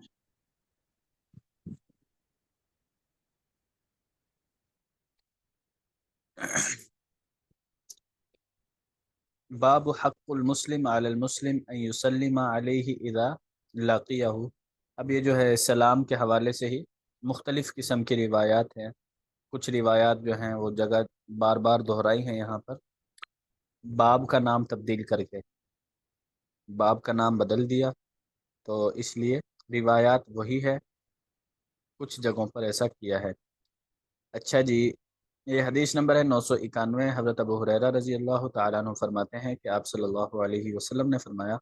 باب حق المسلم علی المسلم ان یسلم علیہ اذا لقیہ۔ اب یہ جو ہے سلام کے حوالے سے ہی مختلف قسم کی روایات ہیں، کچھ روایات جو ہیں وہ جگہ بار بار دہرائی ہیں، یہاں پر باب کا نام تبدیل کر کے باب کا نام بدل دیا، تو اس لیے روایات وہی ہے، کچھ جگہوں پر ایسا کیا ہے۔ اچھا جی، یہ حدیث نمبر ہے 991۔ حضرت ابو ہریرہ رضی اللہ تعالیٰ عنہ فرماتے ہیں کہ آپ صلی اللہ علیہ وسلم نے فرمایا،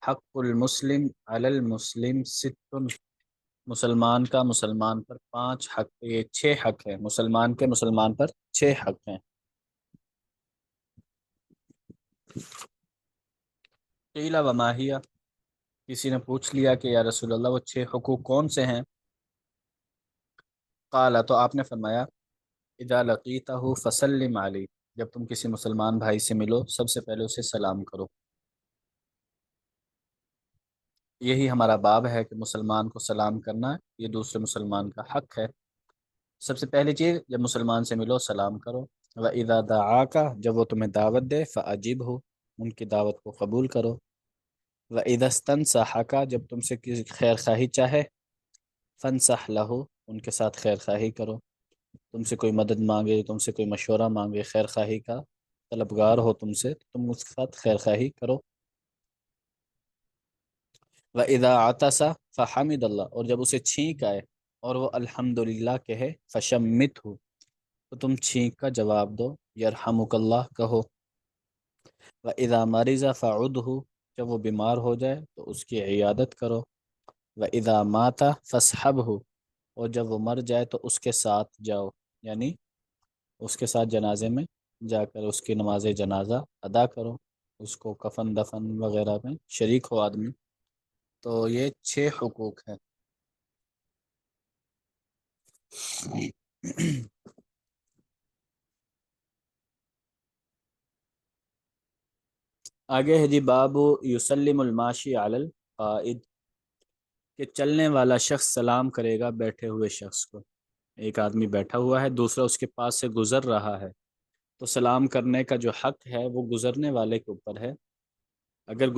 حق المسلم علی المسلم ست، مسلمان کا مسلمان پر 5 حق، یہ 6 حق ہیں، مسلمان کے مسلمان پر 6 حق ہیں۔ قیل وما ہی، کسی نے پوچھ لیا کہ یا رسول اللہ وہ 6 حقوق کون سے ہیں؟ قال، تو آپ نے فرمایا، اذا لقیتہ فسلم علیہ، جب تم کسی مسلمان بھائی سے ملو سب سے پہلے اسے سلام کرو۔ یہی ہمارا باب ہے کہ مسلمان کو سلام کرنا یہ دوسرے مسلمان کا حق ہے۔ سب سے پہلی چیز، جب مسلمان سے ملو سلام کرو۔ وَإِذَا دَعَاكَ، جب وہ تمہیں دعوت دے، فَأَجِبْهُ، ان کی دعوت کو قبول کرو۔ وَإِذَا اسْتَنصَحَكَ، جب تم سے کسی خیر خواہی چاہے، فَانصَحْ لَهُ، ان کے ساتھ خیر خواہی کرو۔ تم سے کوئی مدد مانگے، تم سے کوئی مشورہ مانگے، خیر خواہی کا طلبگار ہو تم سے، تو تم اس کے ساتھ خیر خواہی کرو۔ وَإِذَا عَطَسَ فَحَمِدَ اللَّهَ، اور جب اسے چھینک آئے اور وہ الحمدللہ کہے، فَشَمِّتْهُ، تو تم چھینک کا جواب دو، یرحمک اللہ کہو۔ وَإِذَا مَرِضَ فَعُدْهُ، جب وہ بیمار ہو جائے تو اس کی عیادت کرو۔ وَإِذَا مَاتَ فَاصْحَبْهُ، اور جب وہ مر جائے تو اس کے ساتھ جاؤ، یعنی اس کے ساتھ جنازے میں جا کر اس کی نماز جنازہ ادا کرو، اس کو کفن دفن وغیرہ میں شریک ہو آدمی۔ تو یہ 6 حقوق ہیں۔ آگے ہے جی، باب یسلم الماشی علی القائد، کہ چلنے والا شخص سلام کرے گا بیٹھے ہوئے شخص کو۔ ایک آدمی بیٹھا ہوا ہے، دوسرا اس کے پاس سے گزر رہا ہے، تو سلام کرنے کا جو حق ہے وہ گزرنے والے کے اوپر ہے۔ اگر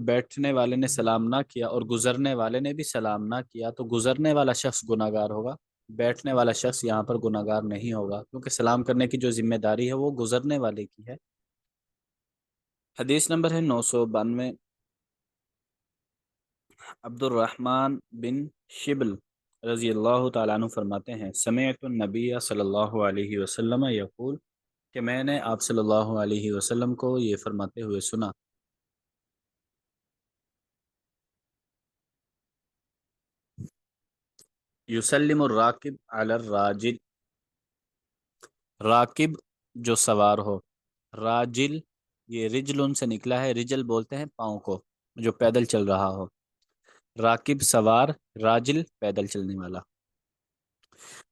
بیٹھنے والے نے سلام نہ کیا اور گزرنے والے نے بھی سلام نہ کیا تو گزرنے والا شخص گناہ گار ہوگا، بیٹھنے والا شخص یہاں پر گناہ گار نہیں ہوگا، کیونکہ سلام کرنے کی جو ذمہ داری ہے وہ گزرنے والے کی ہے۔ حدیث نمبر ہے 992۔ عبد الرحمن بن شبل رضی اللہ تعالیٰ عنہ فرماتے ہیں، سمعت النبی صلی اللہ علیہ وسلم یقول، کہ میں نے آپ صلی اللہ علیہ وسلم کو یہ فرماتے ہوئے سنا، یسلم الراکب علی الراجل، راکب جو سوار ہو، راجل یہ رجل سے نکلا ہے، رجل بولتے ہیں پاؤں کو، جو پیدل چل رہا ہو، راکب سوار، راجل پیدل چلنے والا۔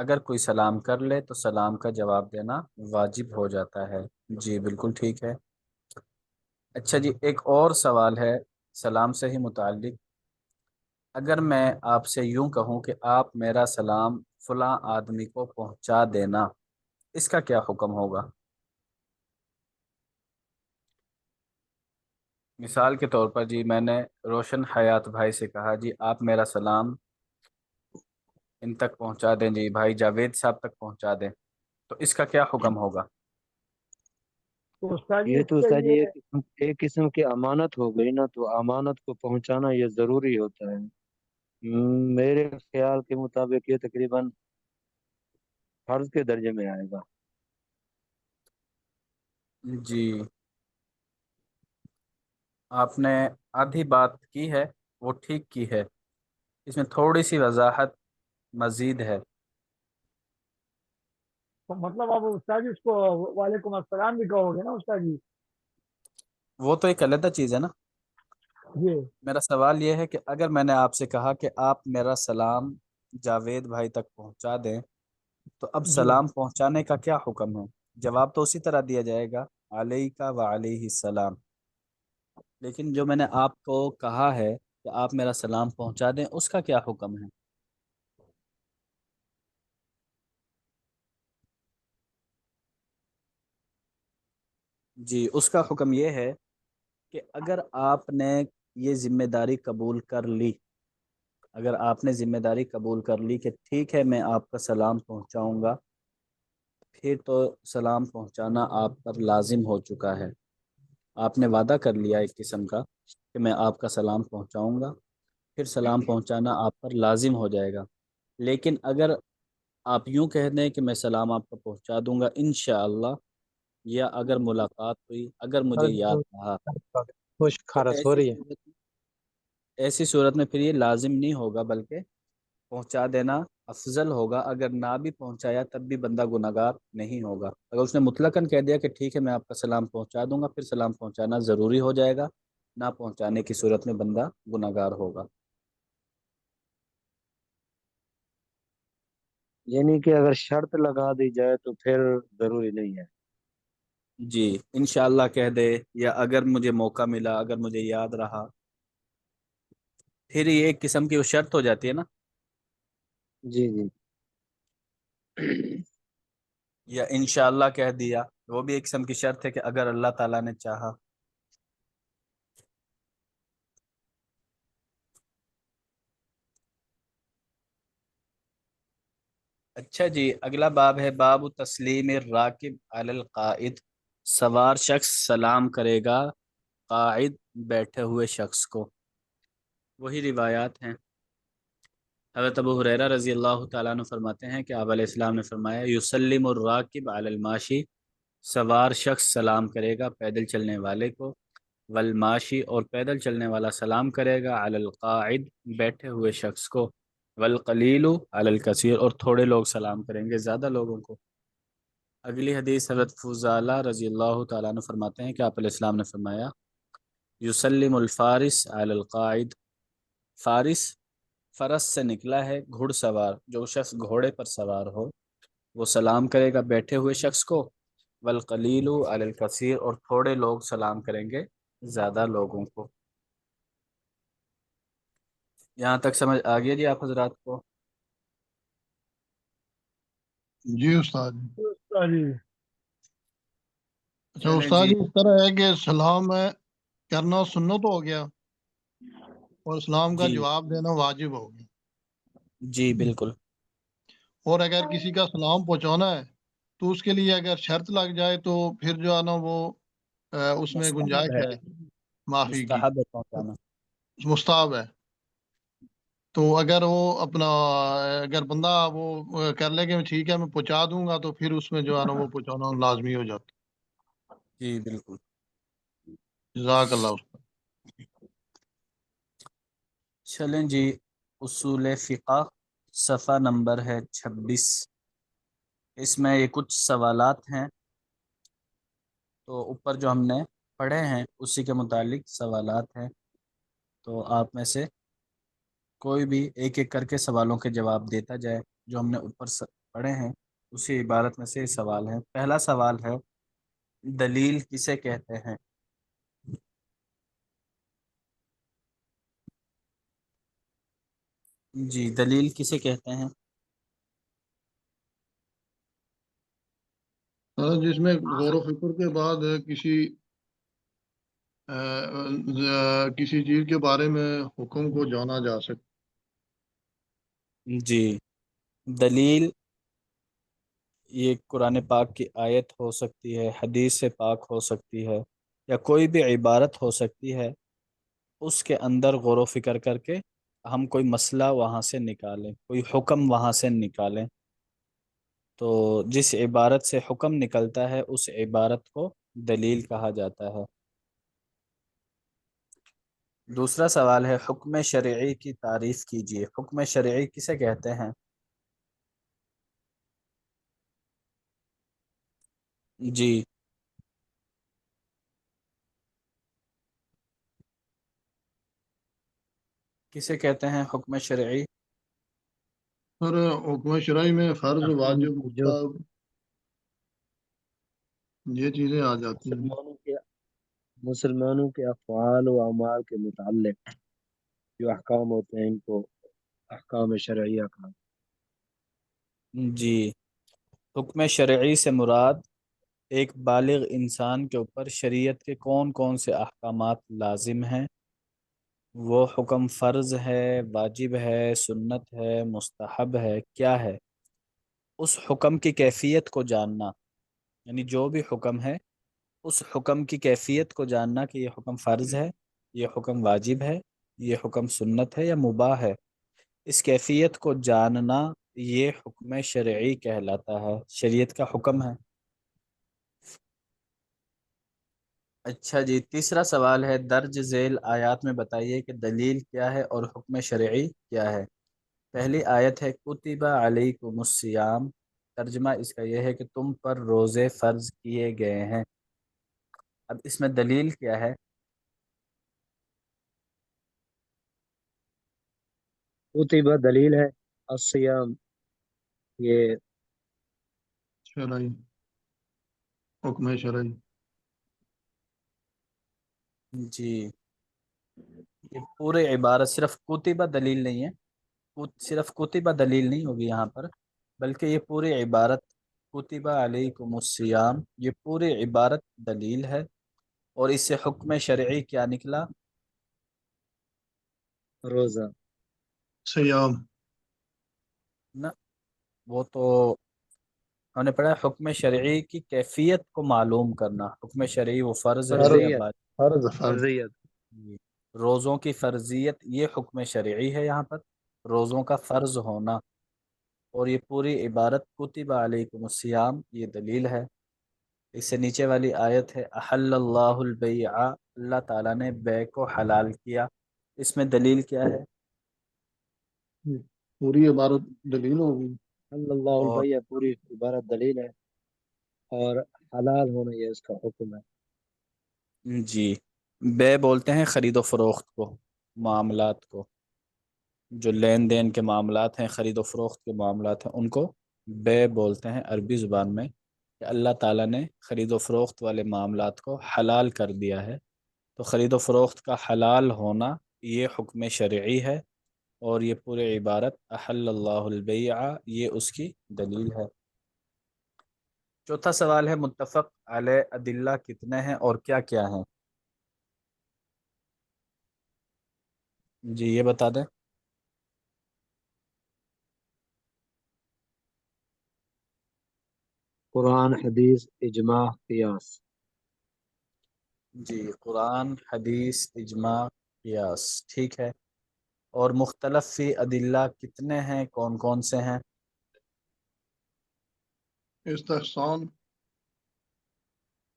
اگر کوئی سلام کر لے تو سلام کا جواب دینا واجب ہو جاتا ہے۔ جی بالکل ٹھیک ہے۔ اچھا جی، ایک اور سوال ہے سلام سے ہی متعلق۔ اگر میں آپ سے یوں کہوں کہ آپ میرا سلام فلاں آدمی کو پہنچا دینا، اس کا کیا حکم ہوگا؟ مثال کے طور پر جی میں نے روشن حیات بھائی سے کہا جی آپ میرا سلام ان تک پہنچا دیں، جی بھائی جاوید صاحب تک پہنچا دیں، تو اس کا کیا حکم ہوگا؟
تو استاد جی
یہ
اس
تو
کے
استاد جی
لیے
ایک قسم کی امانت ہو گئی نا، تو امانت کو پہنچانا یہ ضروری ہوتا ہے۔ میرے خیال کے مطابق یہ تقریباً فرض کے درجے میں آئے گا۔
جی آپ نے آدھی بات کی ہے وہ ٹھیک کی ہے، اس میں تھوڑی سی وضاحت مزید ہے۔
تو مطلب آپ استاد جی اس کو وعلیکم السلام بھی کہو گے نا استاد جی؟
وہ تو ایک علیحدہ چیز ہے نا۔
جی
میرا سوال یہ ہے کہ اگر میں نے آپ سے کہا کہ آپ میرا سلام جاوید بھائی تک پہنچا دیں، تو اب
جی
سلام پہنچانے کا کیا حکم ہے؟ جواب تو اسی طرح دیا جائے گا، علیکہ وعلیہ السلام۔ لیکن جو میں نے آپ کو کہا ہے کہ آپ میرا سلام پہنچا دیں، اس کا کیا حکم ہے؟ جی اس کا حکم یہ ہے کہ اگر آپ نے یہ ذمہ داری قبول کر لی، اگر آپ نے ذمہ داری قبول کر لی کہ ٹھیک ہے میں آپ کا سلام پہنچاؤں گا، پھر تو سلام پہنچانا آپ پر لازم ہو چکا ہے۔ آپ نے وعدہ کر لیا ایک قسم کا کہ میں آپ کا سلام پہنچاؤں گا، پھر سلام پہنچانا آپ پر لازم ہو جائے گا۔ لیکن اگر آپ یوں کہہ دیں کہ میں سلام آپ کو پہنچا دوں گا انشاءاللہ، یا اگر ملاقات ہوئی، اگر مجھے یاد رہا،
خشک
تو
خارس ہو رہی ہے۔
ایسی صورت میں پھر یہ لازم نہیں ہوگا، بلکہ پہنچا دینا افضل ہوگا۔ اگر نہ بھی پہنچایا تب بھی بندہ گناہگار نہیں ہوگا۔ اگر اس نے مطلقاً کہہ دیا کہ ٹھیک ہے میں آپ کا سلام پہنچا دوں گا، پھر سلام پہنچانا ضروری ہو جائے گا، نہ پہنچانے کی صورت میں بندہ گناہگار ہوگا۔
یعنی کہ اگر شرط لگا دی جائے تو پھر ضروری نہیں ہے۔
جی انشاءاللہ کہہ دے، یا اگر مجھے موقع ملا، اگر مجھے یاد رہا، پھر یہ ایک قسم کی وہ شرط ہو جاتی ہے نا۔
جی جی
یا انشاءاللہ کہہ دیا، وہ بھی ایک قسم کی شرط ہے کہ اگر اللہ تعالیٰ نے چاہا۔ اچھا جی، اگلا باب ہے باب تسلیم الراکب علی القائد۔ سوار شخص سلام کرے گا قائد بیٹھے ہوئے شخص کو۔ وہی روایات ہیں۔ حضرت ابو ہریرہ رضی اللہ تعالیٰ عنہ فرماتے ہیں کہ آپ علیہ السلام نے فرمایا یسلم الراکب علی الماشی، سوار شخص سلام کرے گا پیدل چلنے والے کو، والماشی اور پیدل چلنے والا سلام کرے گا علی القاعد بیٹھے ہوئے شخص کو، والقلیل علی الکثیر اور تھوڑے لوگ سلام کریں گے زیادہ لوگوں کو۔ اگلی حدیث حضرت فضالہ رضی اللہ تعالیٰ عنہ فرماتے ہیں کہ آپ علیہ السلام نے فرمایا یسلم الفارس علی القاعد، فارس فرس سے نکلا ہے، گھڑ سوار، جو شخص گھوڑے پر سوار ہو وہ سلام کرے گا بیٹھے ہوئے شخص کو، والقلیل علی الکثیر اور تھوڑے لوگ سلام کریں گے زیادہ لوگوں کو۔ یہاں تک سمجھ آ گیا جی آپ حضرات کو؟
جی استاد۔
استاد جی
اچھا
چلیں
استاد
جی۔
جی، اس طرح ہے کہ سلام کرنا سنت ہو گیا اور سلام کا
جی
جواب دینا واجب ہو گیا،
جی بالکل۔
اور اگر کسی کا سلام پہنچانا ہے تو اس کے لیے اگر شرط لگ جائے تو پھر جو ہے نا وہ اس میں
مستحب
گنجائش
ہے،
ہے معافی کی،
مستحب ہے پہنچانا۔
مستحب ہے۔ تو اگر وہ اپنا اگر بندہ وہ کر لے کہ ٹھیک ہے میں پہنچا دوں گا، تو پھر اس میں جو ہے نا وہ پہنچانا لازمی ہو جاتا
جی بالکل۔
ہے۔ جزاک اللہ استاد۔
چلیں جی، اصول فقہ صفحہ نمبر ہے 26۔ اس میں یہ کچھ سوالات ہیں، تو اوپر جو ہم نے پڑھے ہیں اسی کے متعلق سوالات ہیں، تو آپ میں سے کوئی بھی ایک ایک کر کے سوالوں کے جواب دیتا جائے جو ہم نے اوپر پڑھے ہیں اسی عبارت میں سے سوال ہے. پہلا سوال ہے دلیل کسے کہتے ہیں؟ جی دلیل کسے کہتے ہیں؟
جس میں غور و فکر کے بعد کسی چیز کے بارے میں حکم کو جانا جا سکے.
جی دلیل یہ قرآن پاک کی آیت ہو سکتی ہے، حدیث سے پاک ہو سکتی ہے، یا کوئی بھی عبارت ہو سکتی ہے. اس کے اندر غور و فکر کر کے ہم کوئی مسئلہ وہاں سے نکالیں، کوئی حکم وہاں سے نکالیں. تو جس عبارت سے حکم نکلتا ہے اس عبارت کو دلیل کہا جاتا ہے. دوسرا سوال ہے حکم شرعی کی تعریف کیجیے. حکم شرعی کسے کہتے ہیں؟ جی کسے کہتے ہیں حکم شرعی؟
اور حکم شرعی میں فرض،
احکام
واجب،
جو
مستحب یہ چیزیں آ جاتی ہیں.
مسلمانوں کے افعال و اعمال کے متعلق جو احکام ہوتے ہیں ان کو احکام شرعیہ کہا.
جی حکم شرعی سے مراد ایک بالغ انسان کے اوپر شریعت کے کون کون سے احکامات لازم ہیں. وہ حکم فرض ہے، واجب ہے، سنت ہے، مستحب ہے، کیا ہے؟ اس حکم کی کیفیت کو جاننا، یعنی جو بھی حکم ہے اس حکم کی کیفیت کو جاننا کہ یہ حکم فرض ہے، یہ حکم واجب ہے، یہ حکم سنت ہے یا مباح ہے. اس کیفیت کو جاننا یہ حکم شرعی کہلاتا ہے، شریعت کا حکم ہے. اچھا جی تیسرا سوال ہے درج ذیل آیات میں بتائیے کہ دلیل کیا ہے اور حکم شرعی کیا ہے. پہلی آیت ہے کتب علیکم الصیام، ترجمہ اس کا یہ ہے کہ تم پر روزے فرض کیے گئے ہیں. اب اس میں دلیل کیا ہے؟
کتبہ دلیل ہے، الصیام یہ
شرعی، حکم شرعی.
جی یہ پورے عبارت صرف کتبہ دلیل نہیں ہے، صرف کتبہ دلیل نہیں ہوگی یہاں پر، بلکہ یہ پوری عبارت کتب علیکم الصیام یہ پوری عبارت دلیل ہے. اور اس سے حکم شرعی کیا نکلا؟
روزہ.
سیام.
نہ وہ تو ہم نے پڑھا حکم شرعی کی کیفیت کو معلوم کرنا. حکم شرعی وہ فرض ہے یا
فرضیت،
فرض فرض.
فرضیت.
جی روزوں کی فرضیت یہ حکم شرعی ہے یہاں پر، روزوں کا فرض ہونا. اور یہ پوری عبارت کتب علیکم الصیام یہ دلیل ہے. اس سے نیچے والی آیت ہے احل اللہ البیع، اللہ تعالیٰ نے بے کو حلال کیا. اس میں دلیل کیا ہے؟
پوری عبارت دلیل ہوگی.
اللہ
اور
البیع پوری عبارت دلیل ہے اور حلال ہونا یہ اس کا حکم ہے.
جی بے بولتے ہیں خرید و فروخت کو، معاملات کو، جو لین دین کے معاملات ہیں، خرید و فروخت کے معاملات ہیں، ان کو بے بولتے ہیں عربی زبان میں. کہ اللہ تعالیٰ نے خرید و فروخت والے معاملات کو حلال کر دیا ہے. تو خرید و فروخت کا حلال ہونا یہ حکم شرعی ہے، اور یہ پورے عبارت احل اللہ البیع یہ اس کی دلیل ہے. چوتھا سوال ہے متفق علیہ ادلہ کتنے ہیں اور کیا کیا ہیں؟ جی یہ بتا دیں.
قرآن، حدیث، اجماع، قیاس.
جی قرآن، حدیث، اجماع، قیاس ٹھیک ہے. اور مختلف فی ادلہ کتنے ہیں، کون کون سے ہیں؟
استحسان،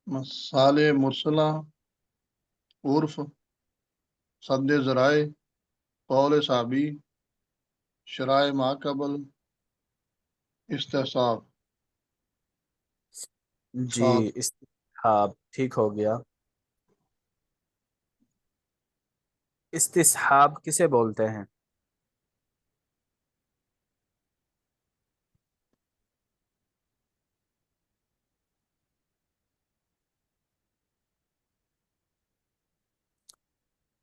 مثال مرسلہ، عرف، سد ذرائع، قول صحابی، شرائع ماقبل، استحصاب.
جی
7.
استصحاب ٹھیک ہو گیا. استصحاب کسے بولتے ہیں؟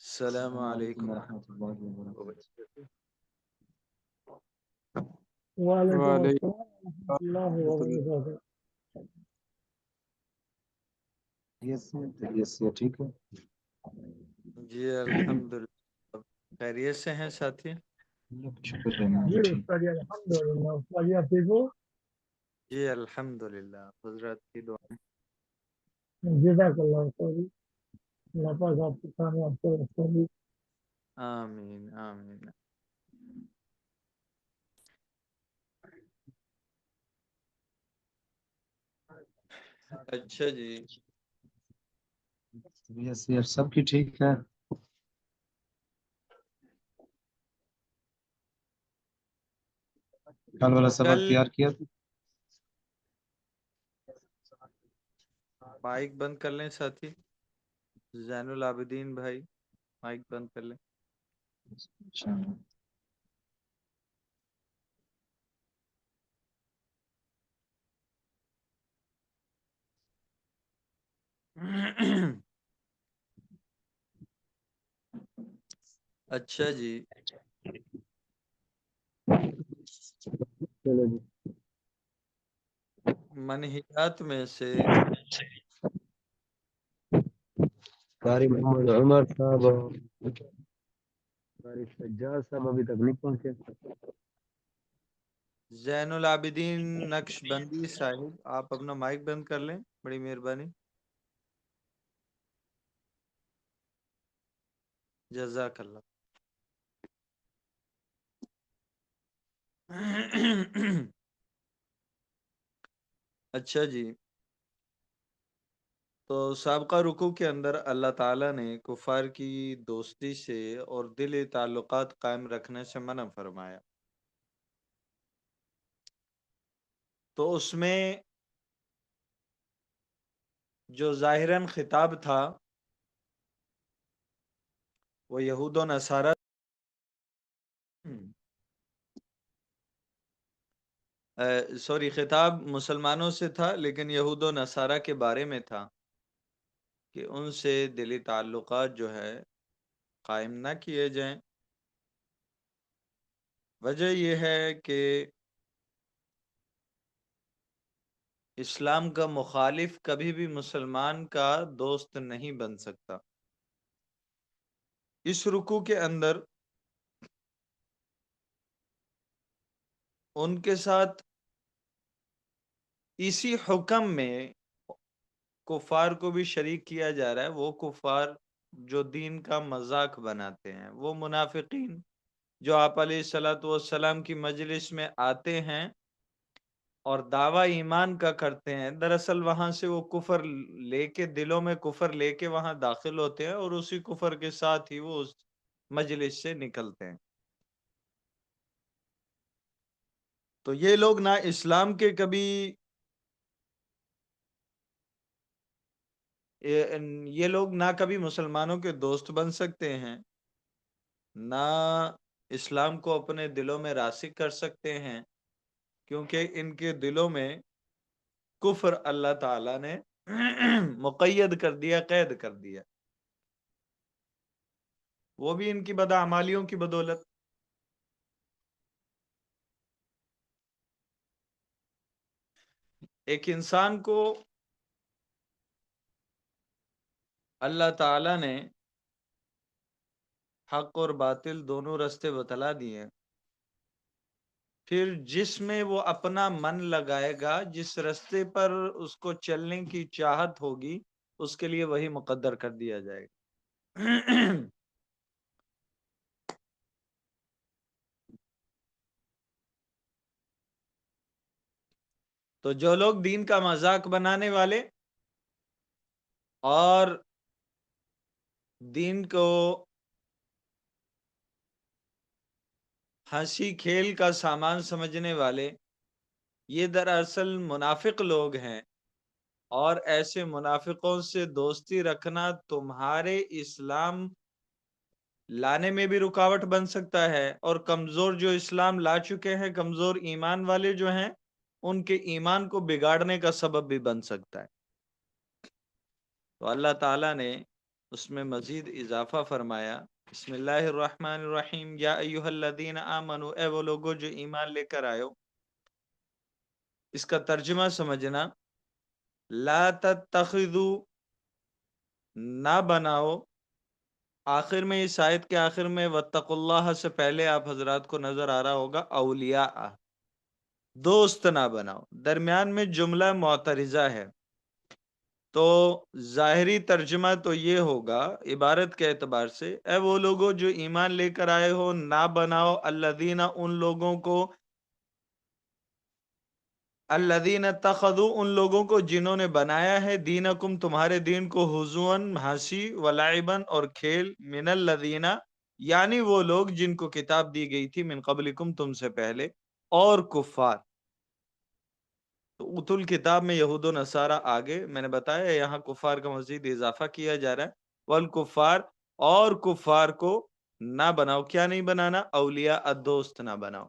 السلام علیکم ورحمۃ اللہ وبرکاتہ.
وعلیکم
وعلیکم
السلام ورحمۃ اللہ وبرکاتہ.
خیریت سے ٹھیک ہے.
جی الحمدللہ خیریت سے ہیں ساتھی.
شکر ہے
جی استاد الحمدللہ. استاد آپ ٹھیک ہو؟
جی الحمدللہ حضرت کی دعا.
جزاک اللہ خیر. اللہ پاک آپ کو کامیاب کرے. استاد
آمین آمین. اچھا جی
طبیعت سب کی ٹھیک ہے. کل والا سبق
کل
تیار کیا تھا.
مائک بند کر لیں ساتھی. زین العابدین بھائی مائک بند کر لیں. اچھا جی
چلو جی.
منہیات میں سے
قاری محمد عمر صاحب اور قاری سجاد صاحب ابھی تک نہیں پہنچے.
زین العابدین نقش بندی صاحب آپ اپنا مائک بند کر لیں بڑی مہربانی. جزاک اللہ. اچھا جی تو سابقہ رکوع کے اندر اللہ تعالیٰ نے کفار کی دوستی سے اور دلی تعلقات قائم رکھنے سے منع فرمایا. تو اس میں جو ظاہراً خطاب تھا وہ یہود و نصارہ سوری خطاب مسلمانوں سے تھا لیکن یہود و نصارہ کے بارے میں تھا کہ ان سے دلی تعلقات جو ہے قائم نہ کیے جائیں. وجہ یہ ہے کہ اسلام کا مخالف کبھی بھی مسلمان کا دوست نہیں بن سکتا. اس رکوع کے اندر ان کے ساتھ اسی حکم میں کفار کو بھی شریک کیا جا رہا ہے. وہ کفار جو دین کا مذاق بناتے ہیں، وہ منافقین جو آپ علیہ الصلوۃ والسلام کی مجلس میں آتے ہیں اور دعویٰ ایمان کا کرتے ہیں، دراصل وہاں سے وہ کفر لے کے دلوں میں کفر لے کے وہاں داخل ہوتے ہیں اور اسی کفر کے ساتھ ہی وہ اس مجلس سے نکلتے ہیں. تو یہ لوگ نہ اسلام کے کبھی یہ لوگ نہ کبھی مسلمانوں کے دوست بن سکتے ہیں، نہ اسلام کو اپنے دلوں میں راسخ کر سکتے ہیں، کیونکہ ان کے دلوں میں کفر اللہ تعالی نے مقید کر دیا، قید کر دیا، وہ بھی ان کی بدعمالیوں کی بدولت. ایک انسان کو اللہ تعالی نے حق اور باطل دونوں راستے بتلا دیے ہیں. پھر جس میں وہ اپنا من لگائے گا، جس راستے پر اس کو چلنے کی چاہت ہوگی، اس کے لیے وہی مقدر کر دیا جائے گا. تو جو لوگ دین کا مذاق بنانے والے اور دین کو ہنسی کھیل کا سامان سمجھنے والے، یہ دراصل منافق لوگ ہیں، اور ایسے منافقوں سے دوستی رکھنا تمہارے اسلام لانے میں بھی رکاوٹ بن سکتا ہے، اور کمزور جو اسلام لا چکے ہیں، کمزور ایمان والے جو ہیں، ان کے ایمان کو بگاڑنے کا سبب بھی بن سکتا ہے. تو اللہ تعالیٰ نے اس میں مزید اضافہ فرمایا، بسم اللہ الرحمن الرحیم، یا ایہا الذین آمنو، اے وہ لوگو جو ایمان لے کر آئے ہو۔ اس کا ترجمہ سمجھنا، لا تتخذو، نہ بناؤ، آخر میں اس آیت کے آخر میں واتقوا اللہ سے پہلے آپ حضرات کو نظر آ رہا ہوگا اولیاء، دوست نہ بناؤ، درمیان میں جملہ معترضہ ہے، تو ظاہری ترجمہ تو یہ ہوگا عبارت کے اعتبار سے، اے وہ لوگوں جو ایمان لے کر آئے ہو، نہ بناؤ الذین، ان لوگوں کو، الذین اتخذوا، ان لوگوں کو جنہوں نے بنایا ہے، دینکم، تمہارے دین کو، ہزواً، ہنسی، ولعباً، اور کھیل، من الذین، یعنی وہ لوگ جن کو کتاب دی گئی تھی، من قبلکم، تم سے پہلے، اور کفار۔ تو اوت الکتاب میں یہود و نصارہ آگے میں نے بتایا، یہاں کفار کا مزید اضافہ کیا جا رہا ہے، والکفار، اور کفار کو نہ بناؤ، کیا نہیں بنانا؟ اولیاء، دوست نہ بناؤ۔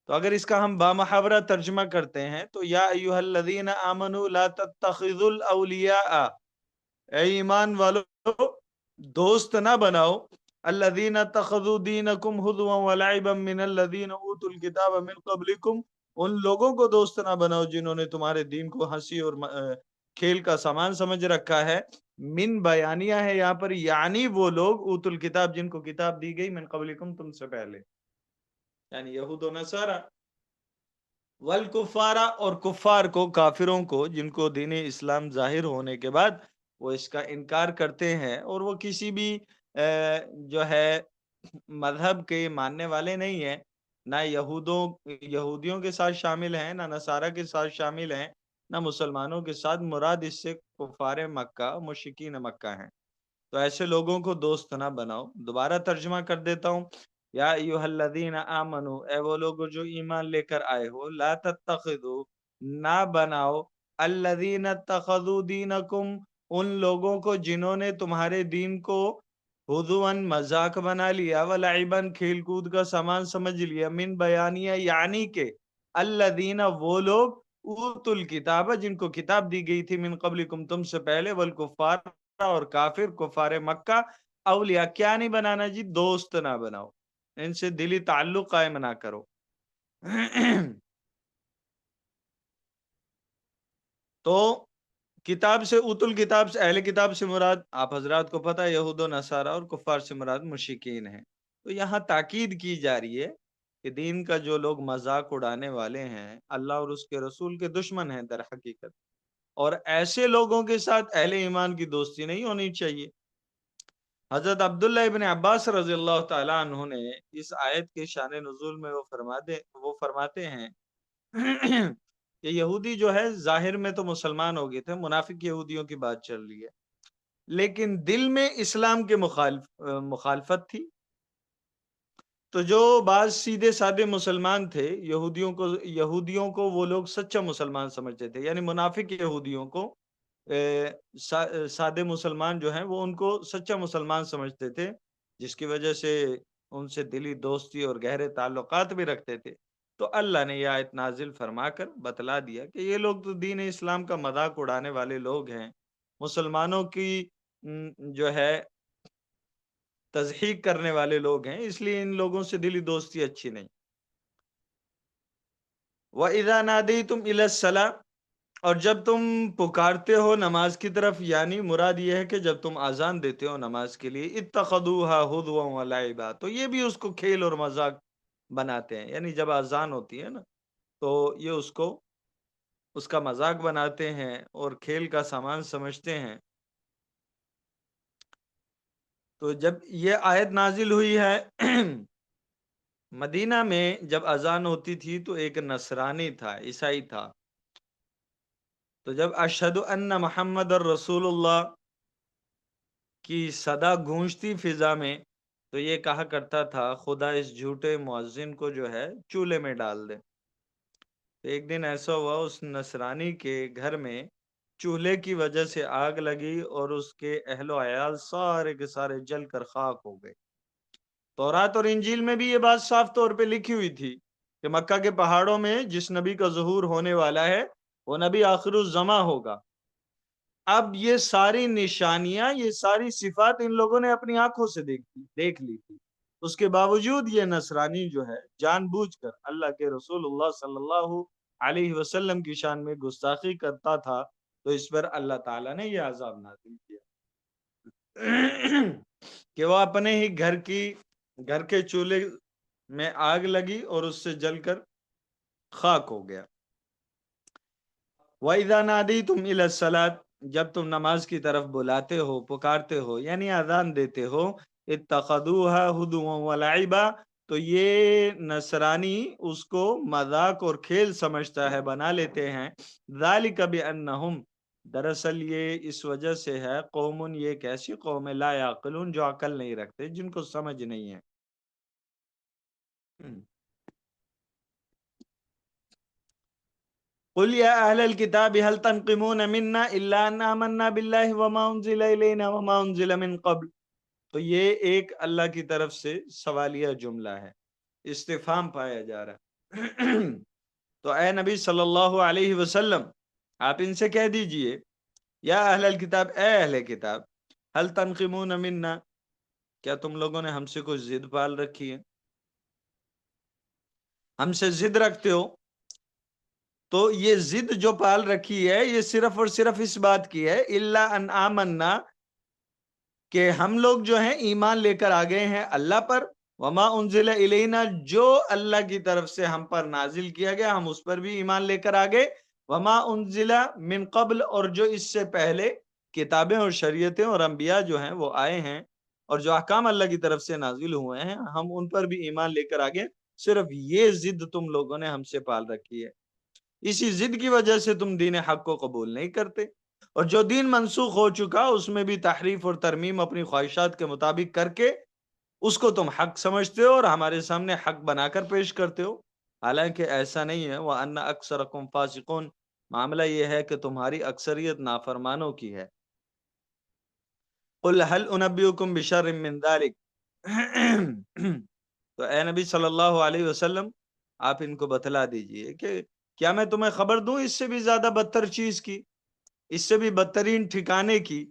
تو اگر اس کا ہم بامحاورہ ترجمہ کرتے ہیں تو یا ایہا الذین آمنوا لا تتخذوا الاولیاء، اے ایمان والو دوست نہ بناؤ، الذین اتخذوا دینکم ہزوا ولعبا من الذین اوتوا الکتاب من قبلکم، ان لوگوں کو دوست نہ بناؤ جنہوں نے تمہارے دین کو ہنسی اور کھیل کا سامان سمجھ رکھا ہے۔ من بیانیہ ہے یہاں پر، یعنی وہ لوگ اوتوا الکتاب جن کو کتاب دی گئی، من قبلکم، تم سے پہلے، یعنی یہود و نصارہ، والکفارہ، اور کفار کو، کافروں کو، جن کو دین اسلام ظاہر ہونے کے بعد وہ اس کا انکار کرتے ہیں اور وہ کسی بھی جو ہے مذہب کے ماننے والے نہیں ہیں، نہ یہودیوں کے ساتھ شامل ہیں، نہ نصارہ کے ساتھ شامل ہیں، نہ مسلمانوں کے ساتھ، مراد اس سے کفار مکہ، مشرکین مکہ ہیں۔ تو ایسے لوگوں کو دوست نہ بناؤ۔ دوبارہ ترجمہ کر دیتا ہوں، یا ایھا الذین آمنو، اے وہ لوگ جو ایمان لے کر آئے ہو، لا تتخذوا، نہ بناؤ، الذین اتخذوا دینکم، ان لوگوں کو جنہوں نے تمہارے دین کو ہزوا، مذاق بنا لیا، ولعبا، کھیل کود کا سامان سمجھ لیا، من بیانیہ، یعنی کہ الذین، وہ لوگ، اوتوا الکتاب، جن کو کتاب دی گئی تھی، من قبلکم، تم سے پہلے، والکفار، اور کافر، کفار مکہ، اولیاء، کیا نہیں بنانا جی؟ دوست نہ بناؤ، ان سے دلی تعلق قائم نہ کرو۔ تو کتاب سے، اوت الکتاب سے، اہل کتاب سے مراد آپ حضرات کو پتہ ہے یہود و نصارہ، اور کفار سے مراد مشرکین ہیں۔ تو یہاں تاکید کی جا رہی ہے کہ دین کا جو لوگ مذاق اڑانے والے ہیں، اللہ اور اس کے رسول کے دشمن ہیں در حقیقت، اور ایسے لوگوں کے ساتھ اہل ایمان کی دوستی نہیں ہونی چاہیے۔ حضرت عبداللہ ابن عباس رضی اللہ تعالیٰ عنہ نے اس آیت کے شان نزول میں وہ فرماتے ہیں کہ یہودی جو ہے ظاہر میں تو مسلمان ہو گئے تھے، منافق یہودیوں کی بات چل رہی ہے، لیکن دل میں اسلام کے مخالفت تھی۔ تو جو بعض سیدھے سادے مسلمان تھے، یہودیوں کو وہ لوگ سچا مسلمان سمجھتے تھے، یعنی منافق یہودیوں کو سادے مسلمان جو ہیں وہ ان کو سچا مسلمان سمجھتے تھے، جس کی وجہ سے ان سے دلی دوستی اور گہرے تعلقات بھی رکھتے تھے۔ تو اللہ نے یہ آیت نازل فرما کر بتلا دیا کہ یہ لوگ تو دین اسلام کا مذاق اڑانے والے لوگ ہیں، مسلمانوں کی جو ہے تضحیق کرنے والے لوگ ہیں، اس لیے ان لوگوں سے دلی دوستی اچھی نہیں۔ وَإِذَا نَادَيْتُمْ إِلَى الصَّلَاةِ، اور جب تم پکارتے ہو نماز کی طرف، یعنی مراد یہ ہے کہ جب تم اذان دیتے ہو نماز کے لیے، اتخذوها ہزوا ولعبا، تو یہ بھی اس کو کھیل اور مذاق بناتے ہیں، یعنی جب اذان ہوتی ہے نا تو یہ اس کو اس کا مذاق بناتے ہیں اور کھیل کا سامان سمجھتے ہیں۔ تو جب یہ آیت نازل ہوئی ہے مدینہ میں جب اذان ہوتی تھی تو ایک نصرانی تھا، عیسائی تھا، تو جب اشہد ان محمد الرسول اللہ کی صدا گونجتی فضا میں تو یہ کہا کرتا تھا، خدا اس جھوٹے مؤذن کو جو ہے چولہے میں ڈال دے۔ تو ایک دن ایسا ہوا اس نصرانی کے گھر میں چولہے کی وجہ سے آگ لگی اور اس کے اہل و عیال سارے کے سارے جل کر خاک ہو گئے۔ تورات اور انجیل میں بھی یہ بات صاف طور پہ لکھی ہوئی تھی کہ مکہ کے پہاڑوں میں جس نبی کا ظہور ہونے والا ہے وہ نبی آخر الزماں ہوگا۔ اب یہ ساری نشانیاں، یہ ساری صفات ان لوگوں نے اپنی آنکھوں سے دیکھ لی تھی، اس کے باوجود یہ نصرانی جو ہے جان بوجھ کر اللہ کے رسول اللہ صلی اللہ علیہ وسلم کی شان میں گستاخی کرتا تھا، تو اس پر اللہ تعالیٰ نے یہ عذاب نازل کیا کہ وہ اپنے ہی گھر کے چولہے میں آگ لگی اور اس سے جل کر خاک ہو گیا۔ وَإِذَا نَادَيْتُمْ إِلَى الصَّلَاةِ، جب تم نماز کی طرف بلاتے ہو، پکارتے ہو، یعنی اذان دیتے ہو، اتخذوها هزوا ولعبا، تو یہ نصرانی اس کو مذاق اور کھیل سمجھتا ہے، بنا لیتے ہیں۔ ذَلِكَ بِأَنَّهُمْ، دراصل یہ اس وجہ سے ہے، قوم، یہ ایک ایسی قوم ہے، لا یعقلون، جو عقل نہیں رکھتے، جن کو سمجھ نہیں ہے۔ قل یا اہل الکتاب هل تنقمون منا الا ان آمنا باللہ وما انزل الینا وما انزل من قبل، تو یہ ایک اللہ کی طرف سے سوالیہ جملہ ہے، استفہام پایا جا رہا ہے۔ تو اے نبی صلی اللہ علیہ وسلم، آپ ان سے کہہ دیجئے، یا اہل الکتاب، اے اہل کتاب، هل تنقمون منا، کیا تم لوگوں نے ہم سے کوئی ضد پال رکھی ہے، ہم سے ضد رکھتے ہو؟ تو یہ ضد جو پال رکھی ہے، یہ صرف اور صرف اس بات کی ہے، الا ان آمنا، کہ ہم لوگ جو ہیں ایمان لے کر آ گئے ہیں اللہ پر، وما انزل الینا، جو اللہ کی طرف سے ہم پر نازل کیا گیا ہم اس پر بھی ایمان لے کر آ گئے، وما انزل من قبل، اور جو اس سے پہلے کتابیں اور شریعتیں اور انبیاء جو ہیں وہ آئے ہیں اور جو احکام اللہ کی طرف سے نازل ہوئے ہیں ہم ان پر بھی ایمان لے کر آ گئے، صرف یہ ضد تم لوگوں نے ہم سے پال رکھی ہے، اسی ضد کی وجہ سے تم دین حق کو قبول نہیں کرتے، اور جو دین منسوخ ہو چکا اس میں بھی تحریف اور ترمیم اپنی خواہشات کے مطابق کر کے اس کو تم حق سمجھتے ہو اور ہمارے سامنے حق بنا کر پیش کرتے ہو، حالانکہ ایسا نہیں ہے۔ وَأَنَّ أَكْثَرَكُمْ فَاسِقُونَ، معاملہ یہ ہے کہ تمہاری اکثریت نافرمانوں کی ہے۔ قُلْ هَلْ أُنَبِّئُكُمْ بِشَرٍّ مِّن ذَلِكَ، تو اے نبی صلی اللہ علیہ وسلم، آپ ان کو بتلا دیجئے کہ کیا میں تمہیں خبر دوں اس سے بھی زیادہ بدتر چیز کی، اس سے بھی بدترین ٹھکانے کی؟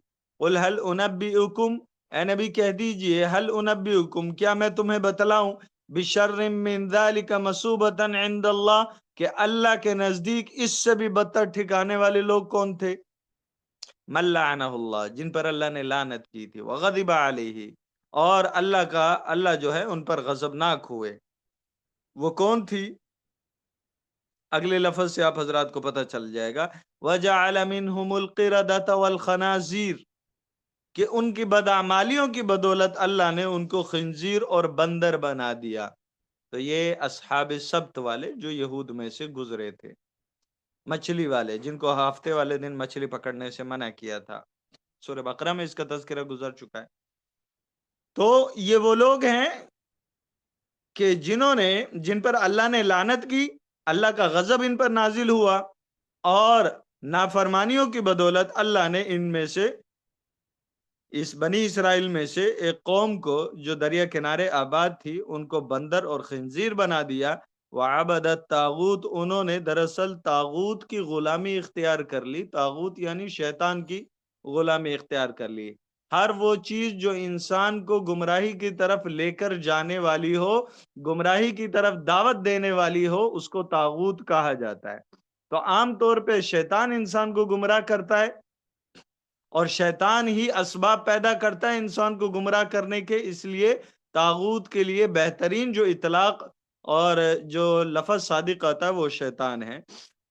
قُلْ هَلْ أُنَبِّئُكُمْ، اے نبی کہہ دیجئے، هَلْ أُنَبِّئُكُمْ، کیا میں تمہیں بتلاؤں، بِشَرٍّ مِّن ذَلِكَ مَثُوبَةً عِندَ اللَّهِ، کہ اللہ کے نزدیک اس سے بھی بدتر ٹھکانے والے لوگ کون تھے؟ مَن لَعَنَهُ اللَّهُ، جن پر اللہ نے لعنت کی تھی، وَغَضِبَ عَلَيْهِ، اور اللہ جو ہے ان پر غضبناک ہوئے، وہ کون تھی؟ اگلے لفظ سے آپ حضرات کو پتہ چل جائے گا، وَجَعَلَ مِنْهُمُ الْقِرَدَةَ وَالْخَنَازِيرَ، کہ ان کی بدعمالیوں کی بدولت اللہ نے ان کو خنزیر اور بندر بنا دیا۔ تو یہ اصحاب سبت والے جو یہود میں سے گزرے تھے، مچھلی والے، جن کو ہفتے والے دن مچھلی پکڑنے سے منع کیا تھا، سورہ بقرہ میں اس کا تذکرہ گزر چکا ہے۔ تو یہ وہ لوگ ہیں کہ جن پر اللہ نے لعنت کی، اللہ کا غضب ان پر نازل ہوا، اور نافرمانیوں کی بدولت اللہ نے ان میں سے، اس بنی اسرائیل میں سے ایک قوم کو جو دریا کنارے آباد تھی، ان کو بندر اور خنزیر بنا دیا۔ وعبدت طاغوت، انہوں نے دراصل طاغوت کی غلامی اختیار کر لی، طاغوت یعنی شیطان کی غلامی اختیار کر لی۔ ہر وہ چیز جو انسان کو گمراہی کی طرف لے کر جانے والی ہو، گمراہی کی طرف دعوت دینے والی ہو، اس کو طاغوت کہا جاتا ہے۔ تو عام طور پہ شیطان انسان کو گمراہ کرتا ہے، اور شیطان ہی اسباب پیدا کرتا ہے انسان کو گمراہ کرنے کے، اس لیے طاغوت کے لیے بہترین جو اطلاق اور جو لفظ صادق آتا ہے وہ شیطان ہے۔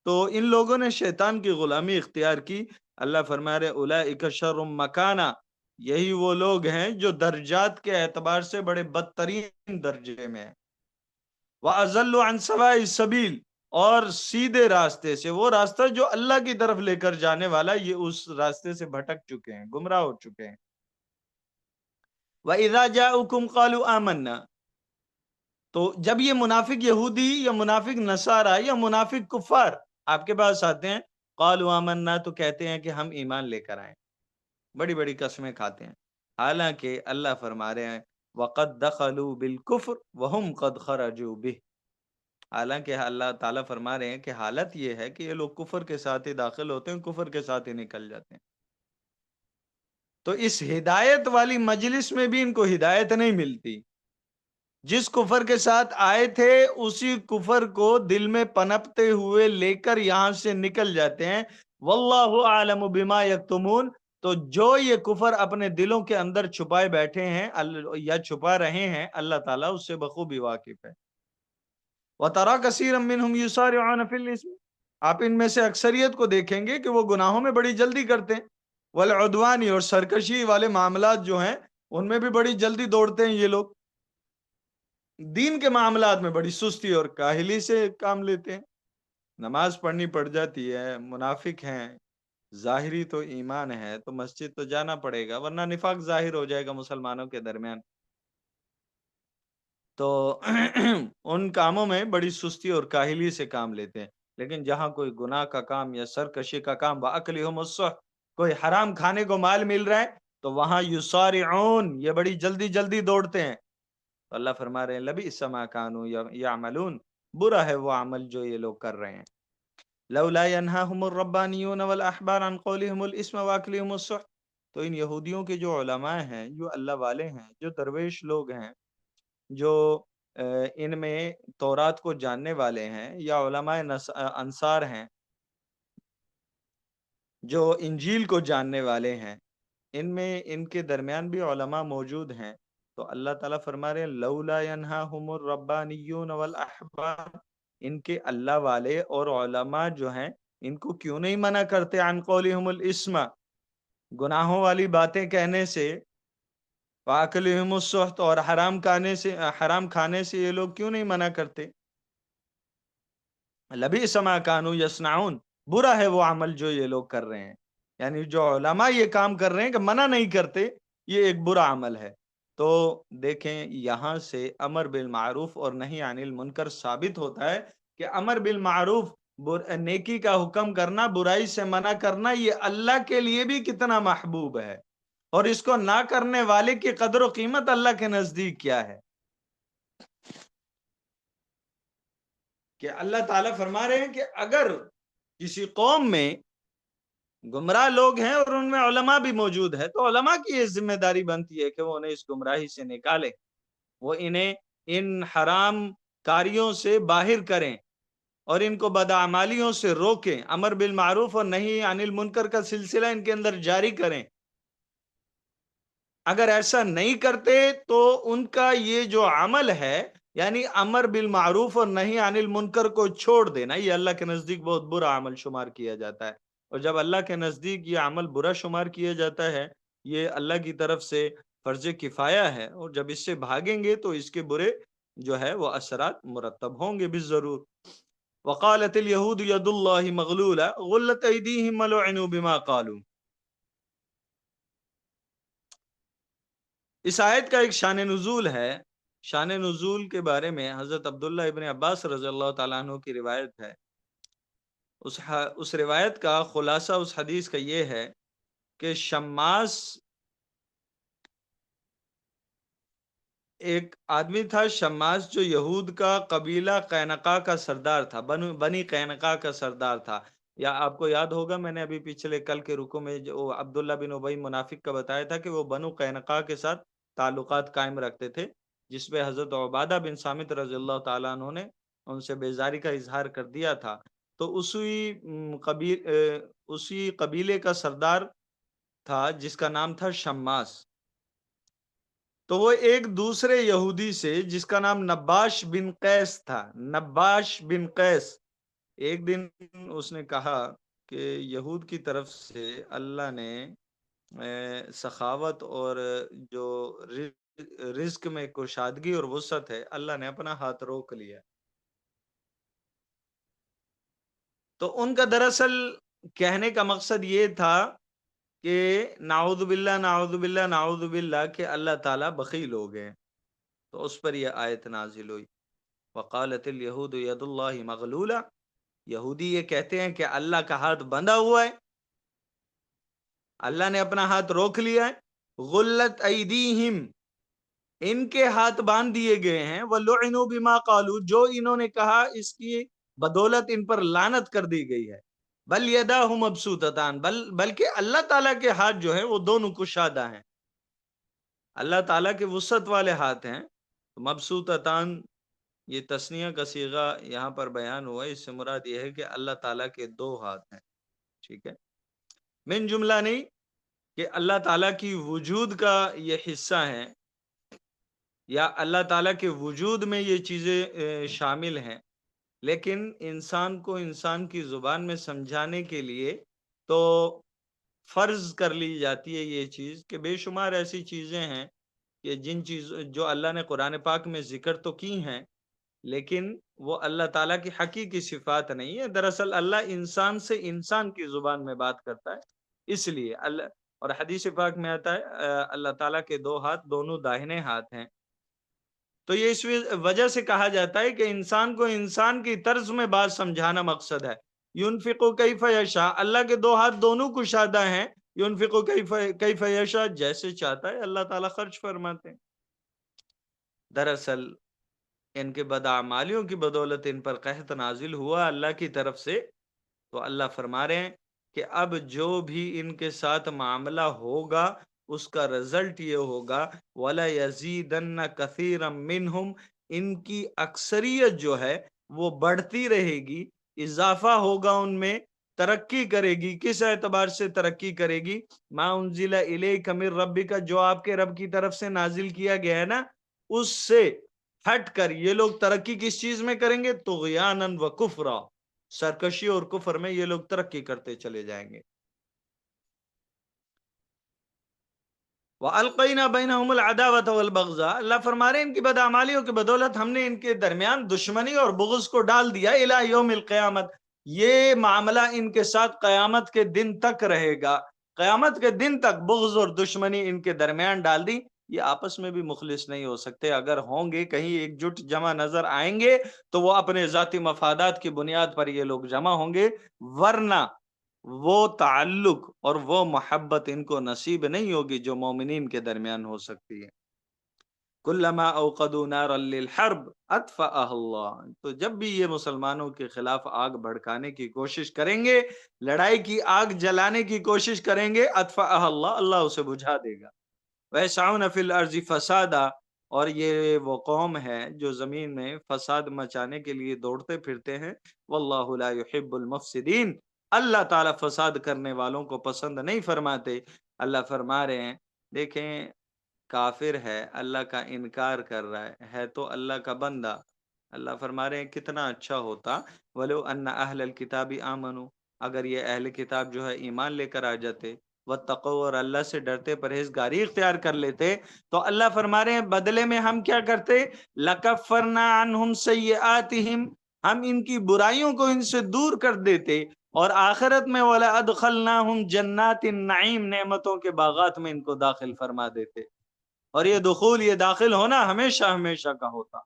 تو ان لوگوں نے شیطان کی غلامی اختیار کی۔ اللہ فرما رہے اولئک شر مکانہ، یہی وہ لوگ ہیں جو درجات کے اعتبار سے بڑے بدترین درجے میں ہیں۔ وَأَضَلُّ عَنْ سَوَاءِ السَّبِيلِ، اور سیدھے راستے سے، وہ راستہ جو اللہ کی طرف لے کر جانے والا، یہ اس راستے سے بھٹک چکے ہیں، گمراہ ہو چکے ہیں۔ وَإِذَا جَاءُكُمْ قَالُوا آمَنَّا، تو جب یہ منافق یہودی یا منافق نصارہ یا منافق کفار آپ کے پاس آتے ہیں، قَالُوا آمَنَّا، تو کہتے ہیں کہ ہم ایمان لے کر آئیں، بڑی بڑی قسمیں کھاتے ہیں، حالانکہ اللہ فرما رہے ہیں وَقَدْ دَخَلُوا بِالْكُفْرِ وَهُمْ قَدْ خَرَجُوا بِهِ، حالانکہ اللہ تعالیٰ فرما رہے ہیں کہ حالت یہ ہے کہ یہ لوگ کفر کے ساتھ ہی داخل ہوتے ہیں، کفر کے ساتھ ہی نکل جاتے ہیں۔ تو اس ہدایت والی مجلس میں بھی ان کو ہدایت نہیں ملتی. جس کفر کے ساتھ آئے تھے اسی کفر کو دل میں پنپتے ہوئے لے کر یہاں سے نکل جاتے ہیں. واللہ اعلم بما یکتمون. تو جو یہ کفر اپنے دلوں کے اندر چھپائے بیٹھے ہیں یا چھپا رہے ہیں اللہ تعالیٰ اس سے بخوبی واقف ہے. وَتَرَى كَثِيرًا مِّنْهُمْ يُسَارِعُونَ فِي الْإِثْمِ. آپ ان میں سے اکثریت کو دیکھیں گے کہ وہ گناہوں میں بڑی جلدی کرتے ہیں. والعدوان، اور سرکشی والے معاملات جو ہیں ان میں بھی بڑی جلدی دوڑتے ہیں یہ لوگ. دین کے معاملات میں بڑی سستی اور کاہلی سے کام لیتے ہیں. نماز پڑھنی پڑ جاتی ہے، منافق ہیں، ظاہری تو ایمان ہے تو مسجد تو جانا پڑے گا ورنہ نفاق ظاہر ہو جائے گا مسلمانوں کے درمیان. تو ان کاموں میں بڑی سستی اور کاہلی سے کام لیتے ہیں. لیکن جہاں کوئی گناہ کا کام یا سرکشی کا کام وَأَكْلِهُمُ السُّحْتُ، کوئی حرام کھانے کو مال مل رہا ہے تو وہاں یسارعون، یہ بڑی جلدی جلدی دوڑتے ہیں. تو اللہ فرما رہے ہیں لبئس ما کانوا یعملون، برا ہے وہ عمل جو یہ لوگ کر رہے ہیں. لولا ینہاہم الربانیون والاحبار عن قولہم الاسم واکلہم السحت. تو ان یہودیوں کے جو علماء ہیں، جو اللہ والے ہیں، جو درویش لوگ ہیں، جو ان میں تورات کو جاننے والے ہیں، یا علماء انصار ہیں جو انجیل کو جاننے والے ہیں، ان میں ان کے درمیان بھی علماء موجود ہیں. تو اللہ تعالیٰ فرما رہے ہیں لولا ینہاہم الربانیون والاحبار، ان کے اللہ والے اور علماء جو ہیں ان کو کیوں نہیں منع کرتے عن قولہم الاسم، گناہوں والی باتیں کہنے سے، واکلہم السحت، اور حرام کھانے سے یہ لوگ کیوں نہیں منع کرتے. لبئس ما کانوا یصنعون، برا ہے وہ عمل جو یہ لوگ کر رہے ہیں. یعنی جو علماء یہ کام کر رہے ہیں کہ منع نہیں کرتے، یہ ایک برا عمل ہے. تو دیکھیں یہاں سے امر بالمعروف اور نہی عن المنکر ثابت ہوتا ہے کہ امر بالمعروف، نیکی کا حکم کرنا، برائی سے منع کرنا، یہ اللہ کے لیے بھی کتنا محبوب ہے، اور اس کو نہ کرنے والے کی قدر و قیمت اللہ کے نزدیک کیا ہے. کہ اللہ تعالیٰ فرما رہے ہیں کہ اگر کسی قوم میں گمراہ لوگ ہیں اور ان میں علماء بھی موجود ہے تو علماء کی یہ ذمہ داری بنتی ہے کہ وہ انہیں اس گمراہی سے نکالیں، وہ انہیں ان حرام کاریوں سے باہر کریں اور ان کو بدعمالیوں سے روکیں، امر بالمعروف اور نہی عن المنکر کا سلسلہ ان کے اندر جاری کریں. اگر ایسا نہیں کرتے تو ان کا یہ جو عمل ہے، یعنی امر بالمعروف اور نہی عن المنکر کو چھوڑ دینا، یہ اللہ کے نزدیک بہت برا عمل شمار کیا جاتا ہے. اور جب اللہ کے نزدیک یہ عمل برا شمار کیا جاتا ہے، یہ اللہ کی طرف سے فرض کفایہ ہے، اور جب اس سے بھاگیں گے تو اس کے برے جو ہے وہ اثرات مرتب ہوں گے بھی ضرور. وقالت اليہود ید اللہ مغلولہ غلت ایدیہم ولعنوا بما قالوا. اس آیت کا ایک شان نزول ہے. شان نزول کے بارے میں حضرت عبداللہ ابن عباس رضی اللہ تعالیٰ عنہ کی روایت ہے. اس روایت کا خلاصہ اس حدیث کا یہ ہے کہ شماس ایک آدمی تھا، شماس، جو یہود کا قبیلہ قینقاع کا سردار تھا، بنی قینقاع کا سردار تھا. یا آپ کو یاد ہوگا میں نے ابھی پچھلے کل کے رکوع میں جو عبداللہ بن ابی منافق کا بتایا تھا کہ وہ بنو قینقاع کے ساتھ تعلقات قائم رکھتے تھے، جس پہ حضرت عبادہ بن صامت رضی اللہ تعالیٰ عنہ نے ان سے بیزاری کا اظہار کر دیا تھا. تو اسی قبیلے کا سردار تھا جس کا نام تھا شماس. تو وہ ایک دوسرے یہودی سے جس کا نام نباش بن قیس تھا، نباش بن قیس، ایک دن اس نے کہا کہ یہود کی طرف سے اللہ نے سخاوت اور جو رزق میں کشادگی اور وسعت ہے، اللہ نے اپنا ہاتھ روک لیا. تو ان کا دراصل کہنے کا مقصد یہ تھا کہ نعوذ باللہ نعوذ باللہ نعوذ باللہ کہ اللہ تعالیٰ بخیل ہو گئے. تو اس پر یہ آیت نازل ہوئی وقالت الیہود ید اللہ مغلولہ. یہودی یہ کہتے ہیں کہ اللہ کا ہاتھ بندھا ہوا ہے، اللہ نے اپنا ہاتھ روک لیا ہے. غلت ایدیہم، ان کے ہاتھ باندھ دیے گئے ہیں. وَلُعِنُوا بِمَا قَالُوا، جو انہوں نے کہا اس کی بدولت ان پر لعنت کر دی گئی ہے. بل یداہ مبسوطتان، بلکہ اللہ تعالیٰ کے ہاتھ جو ہیں وہ دونوں کشادہ ہیں، اللہ تعالیٰ کے وسعت والے ہاتھ ہیں. مبسوطتان یہ تثنیہ کا صیغہ یہاں پر بیان ہوا ہے، اس سے مراد یہ ہے کہ اللہ تعالیٰ کے دو ہاتھ ہیں. ٹھیک ہے، من جملہ نہیں کہ اللہ تعالیٰ کی وجود کا یہ حصہ ہے یا اللہ تعالیٰ کے وجود میں یہ چیزیں شامل ہیں، لیکن انسان کو انسان کی زبان میں سمجھانے کے لیے تو فرض کر لی جاتی ہے یہ چیز کہ بے شمار ایسی چیزیں ہیں کہ جن چیز جو اللہ نے قرآن پاک میں ذکر تو کی ہیں، لیکن وہ اللہ تعالیٰ کی حقیقی صفات نہیں ہے. دراصل اللہ انسان سے انسان کی زبان میں بات کرتا ہے، اس لیے اللہ، اور حدیث پاک میں آتا ہے اللہ تعالیٰ کے دو ہاتھ دونوں داہنے ہاتھ ہیں. تو یہ اس وجہ سے کہا جاتا ہے کہ انسان کو انسان کی طرز میں بات سمجھانا مقصد ہے. ينفق کیف یشاء، اللہ کے دو ہاتھ دونوں کشادہ ہیں. ينفق کیف یشاء، جیسے چاہتا ہے اللہ تعالیٰ خرچ فرماتے ہیں. دراصل ان کے بدعمالیوں کی بدولت ان پر قحط نازل ہوا اللہ کی طرف سے. تو اللہ فرما رہے ہیں کہ اب جو بھی ان کے ساتھ معاملہ ہوگا اس کا رزلٹ یہ ہوگا وَلَا يَزِيدَنَّ كَثِيرًا مِّنْهُمْ، ان کی اکثریت جو ہے وہ بڑھتی رہے گی، اضافہ ہوگا ان میں، ترقی کرے گی. کس اعتبار سے ترقی کرے گی؟ مَا أُنزِلَ إِلَيْكَ مِن رَبِّكَ، جو آپ کے رب کی طرف سے نازل کیا گیا ہے نا، اس سے ہٹ کر یہ لوگ ترقی کس چیز میں کریں گے؟ طغیاناً و کفرا، سرکشی اور کفر میں یہ لوگ ترقی کرتے چلے جائیں گے. وَأَلْقَيْنَا بَيْنَهُمُ الْعَدَاوَةَ وَالْبَغْضَاءَ، اللہ فرما رہے ہیں ان کی بدعمالیوں کی بدولت ہم نے ان کے درمیان دشمنی اور بغض کو ڈال دیا. اِلَى يَوْمِ الْقِيَامَةِ، یہ معاملہ ان کے ساتھ قیامت کے دن تک رہے گا. قیامت کے دن تک بغض اور دشمنی ان کے درمیان ڈال دی. یہ آپس میں بھی مخلص نہیں ہو سکتے. اگر ہوں گے کہیں ایک جٹ جمع نظر آئیں گے تو وہ اپنے ذاتی مفادات کی بنیاد پر یہ لوگ جمع ہوں گے، ورنہ وہ تعلق اور وہ محبت ان کو نصیب نہیں ہوگی جو مومنین کے درمیان ہو سکتی ہے. کلما اوقدوا نارا للحرب اطفأها اللہ، تو جب بھی یہ مسلمانوں کے خلاف آگ بھڑکانے کی کوشش کریں گے، لڑائی کی آگ جلانے کی کوشش کریں گے، اطفأها اللہ، اللہ اسے بجھا دے گا. وَيَسْعَوْنَ فِي الْأَرْضِ فَسَادًا، اور یہ وہ قوم ہے جو زمین میں فساد مچانے کے لیے دوڑتے پھرتے ہیں. وَاللَّهُ لَا يُحِبُّ الْمُفْسِدِينَ، اللہ تعالیٰ فساد کرنے والوں کو پسند نہیں فرماتے. اللہ فرما رہے ہیں دیکھیں کافر ہے، اللہ کا انکار کر رہا ہے تو اللہ کا بندہ. اللہ فرما رہے ہیں کتنا اچھا ہوتا وَلَوْ أَنَّ أَهْلَ الْكِتَابِ آمَنُوا، اگر یہ اہل کتاب جو ہے ایمان لے کر آ جاتے، وَاتَّقَوْا، اور اللہ سے ڈرتے پرہیزگاری اختیار کر لیتے، تو اللہ فرما رہے ہیں بدلے میں ہم کیا کرتے؟ لَكَفَّرْنَا عَنْهُمْ سَيِّئَاتِهِمْ، ہم ان کی برائیوں کو ان سے دور کر دیتے، اور آخرت میں وَلَا أَدْخَلْنَاهُمْ جَنَّاتِ النَّعِيمِ، نعمتوں کے باغات میں ان کو داخل فرما دیتے. اور یہ دخول، یہ داخل ہونا ہمیشہ ہمیشہ کا ہوتا.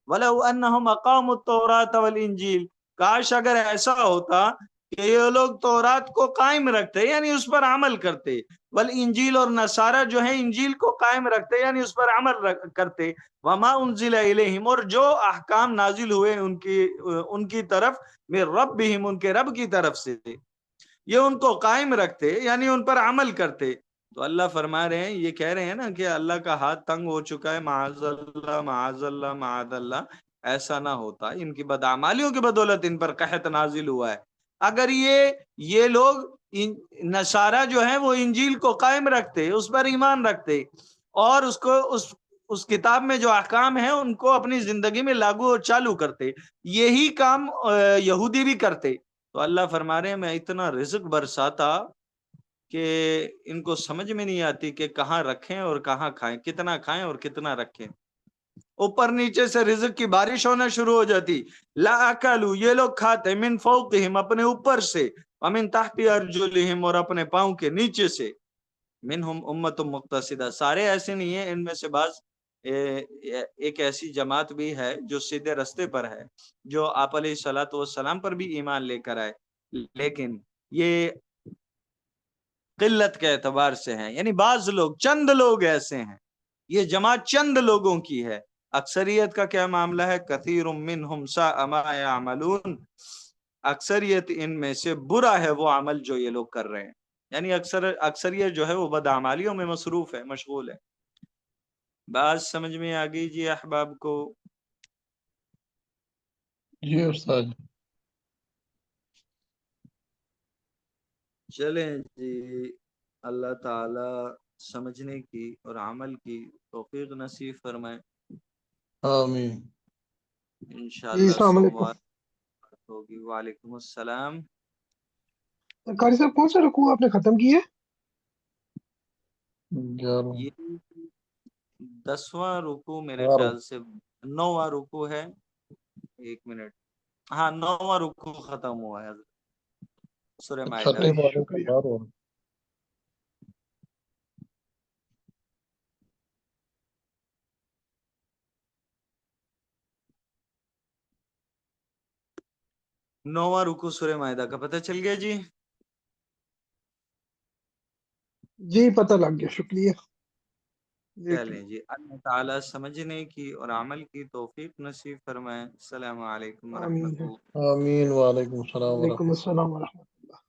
وَلَوْ أَنَّهُمْ أَقَامُوا التَّوْرَاةَ وَالْإِنْجِيلَ، کاش اگر ایسا ہوتا کہ یہ لوگ تورات کو قائم رکھتے یعنی اس پر عمل کرتے، والانجیل، اور نصارہ جو ہیں انجیل کو قائم رکھتے یعنی اس پر عمل کرتے. وما انزل الیہم، اور جو احکام نازل ہوئے ان کی طرف، من ربہم، ان کے رب کی طرف سے، یہ ان کو قائم رکھتے یعنی ان پر عمل کرتے. تو اللہ فرما رہے ہیں، یہ کہہ رہے ہیں نا کہ اللہ کا ہاتھ تنگ ہو چکا ہے، معاذ اللہ معاذ اللہ معاذ اللہ، ایسا نہ ہوتا. ان کی بدعمالیوں کی بدولت ان پر قحط نازل ہوا ہے. اگر یہ لوگ نصارہ جو ہیں وہ انجیل کو قائم رکھتے، اس پر ایمان رکھتے، اور اس کتاب میں جو احکام ہیں ان کو اپنی زندگی میں لاگو اور چالو کرتے، یہی کام یہودی بھی کرتے، تو اللہ فرما رہے ہیں میں اتنا رزق برساتا کہ ان کو سمجھ میں نہیں آتی کہ کہاں رکھیں اور کہاں کھائیں، کتنا کھائیں اور کتنا رکھیں. اوپر نیچے سے رزق کی بارش ہونا شروع ہو جاتی. لا اکلوا، یہ لوگ کھاتے، من فوقہم، اپنے اوپر سے، ومن تحت ارجلہم، اور اپنے پاؤں کے نیچے سے. منہم امت مقتصدہ، سارے ایسے نہیں ہیں، ان میں سے بعض ایک ایسی جماعت بھی ہے جو سیدھے رستے پر ہے، جو آپ علیہ الصلوۃ والسلام پر بھی ایمان لے کر آئے، لیکن یہ قلت کے اعتبار سے ہیں، یعنی بعض لوگ، چند لوگ ایسے ہیں، یہ جماعت چند لوگوں کی ہے. اکثریت کا کیا معاملہ ہے؟ کثیر منہم ساء ما یعملون، اکثریت ان میں سے برا ہے وہ عمل جو یہ لوگ کر رہے ہیں، یعنی اکثریت جو ہے وہ بدعمالیوں میں مصروف ہے، مشغول ہے۔ بات سمجھ میں آ گئی جی احباب کو؟
جی استاد۔
چلیں جی، اللہ تعالی سمجھنے کی اور عمل کی توفیق نصیب فرمائے،
آمین۔
جی
انشاءاللہ
السلام علیکم۔
سوموار ہوگی۔ وعلیکم السلام۔
قاری صاحب کون سا رکوع آپ نے ختم کیا ہے؟
11
یہ 10واں رکوع میرے
12
خیال سے 9واں رکوع ہے، ایک منٹ، ہاں 9واں رکوع ختم ہوا ہے سورہ مائدہ
چھٹے
کا۔
پارے کا
شکریہ۔
12
9واں رکوع سورہ مائدہ کا پتہ چل گیا جی؟
جی پتہ لگ گیا، شکریہ۔
چلیں جی، اللہ تعالیٰ سمجھنے کی اور عمل کی توفیق نصیب فرمائے۔ السلام علیکم
آمین
ورحمۃ
ہے۔
اللہ۔
آمین۔ وعلیکم السلام
وعلیکم
ورحمۃ
السلام ورحمۃ اللہ۔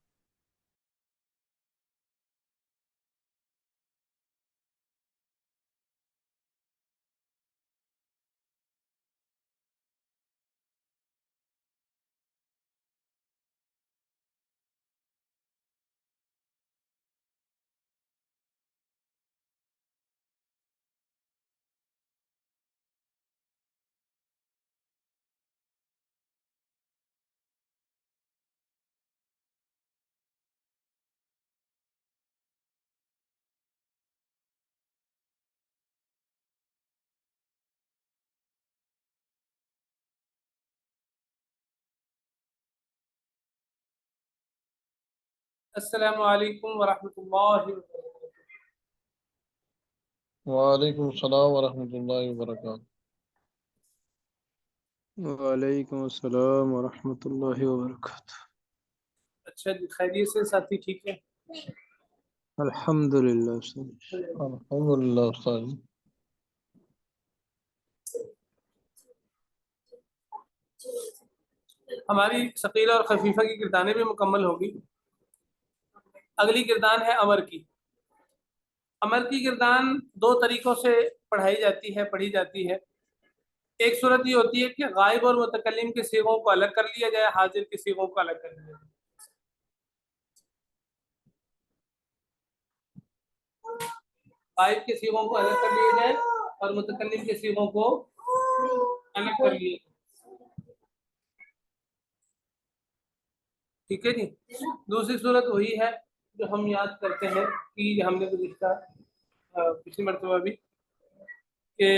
السلام علیکم ورحمۃ اللہ وبرکاتہ۔
وعلیکم السلام ورحمۃ اللہ وبرکاتہ۔
وعلیکم السلام ورحمۃ اللہ وبرکاتہ۔
اچھا جی، خیریت سے ساتھی ٹھیک ہے؟
الحمد للہ استاد۔
الحمدللہ استاد۔
ہماری ثقیلہ اور خفیفہ کی گردانیں بھی مکمل ہوگی۔ اگلی گردان ہے امر کی۔ امر کی گردان دو طریقوں سے پڑھی جاتی ہے۔ ایک صورت یہ ہوتی ہے کہ غائب اور متکلم کے صیغوں کو الگ کر لیا جائے، حاضر کے صیغوں کو الگ کر لیا جائے۔ غائب کے صیغوں کو الگ کر لیا جائے اور متکلم کے صیغوں کو الگ کر لیا جائے۔ ٹھیک ہے جی۔ دوسری صورت وہی ہے جو ہم یاد کرتے ہیں کہ ہم نے گزشتہ پچھلی مرتبہ بھی کہ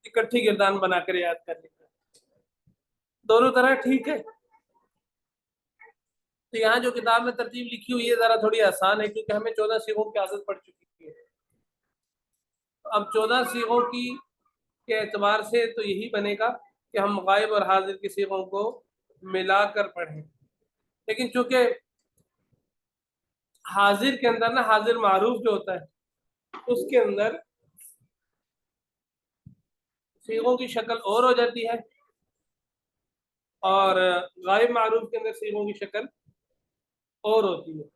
اکٹھی گردان بنا کر یاد کر لیتا ہے، دونوں طرح ٹھیک ہے۔ تو یہاں جو کتاب میں ترتیب لکھی ہوئی ہے ذرا تھوڑی آسان ہے، کیونکہ ہمیں 14 صیغوں کی عادت پڑ چکی ہے۔ اب 14 صیغوں کے اعتبار سے تو یہی بنے گا کہ ہم غائب اور حاضر کی صیغوں کو ملا کر پڑھیں، لیکن چونکہ حاضر کے اندر نا حاضر معروف جو ہوتا ہے اس کے اندر صیغوں کی شکل اور ہو جاتی ہے، اور غائب معروف کے اندر صیغوں کی شکل اور ہوتی ہے۔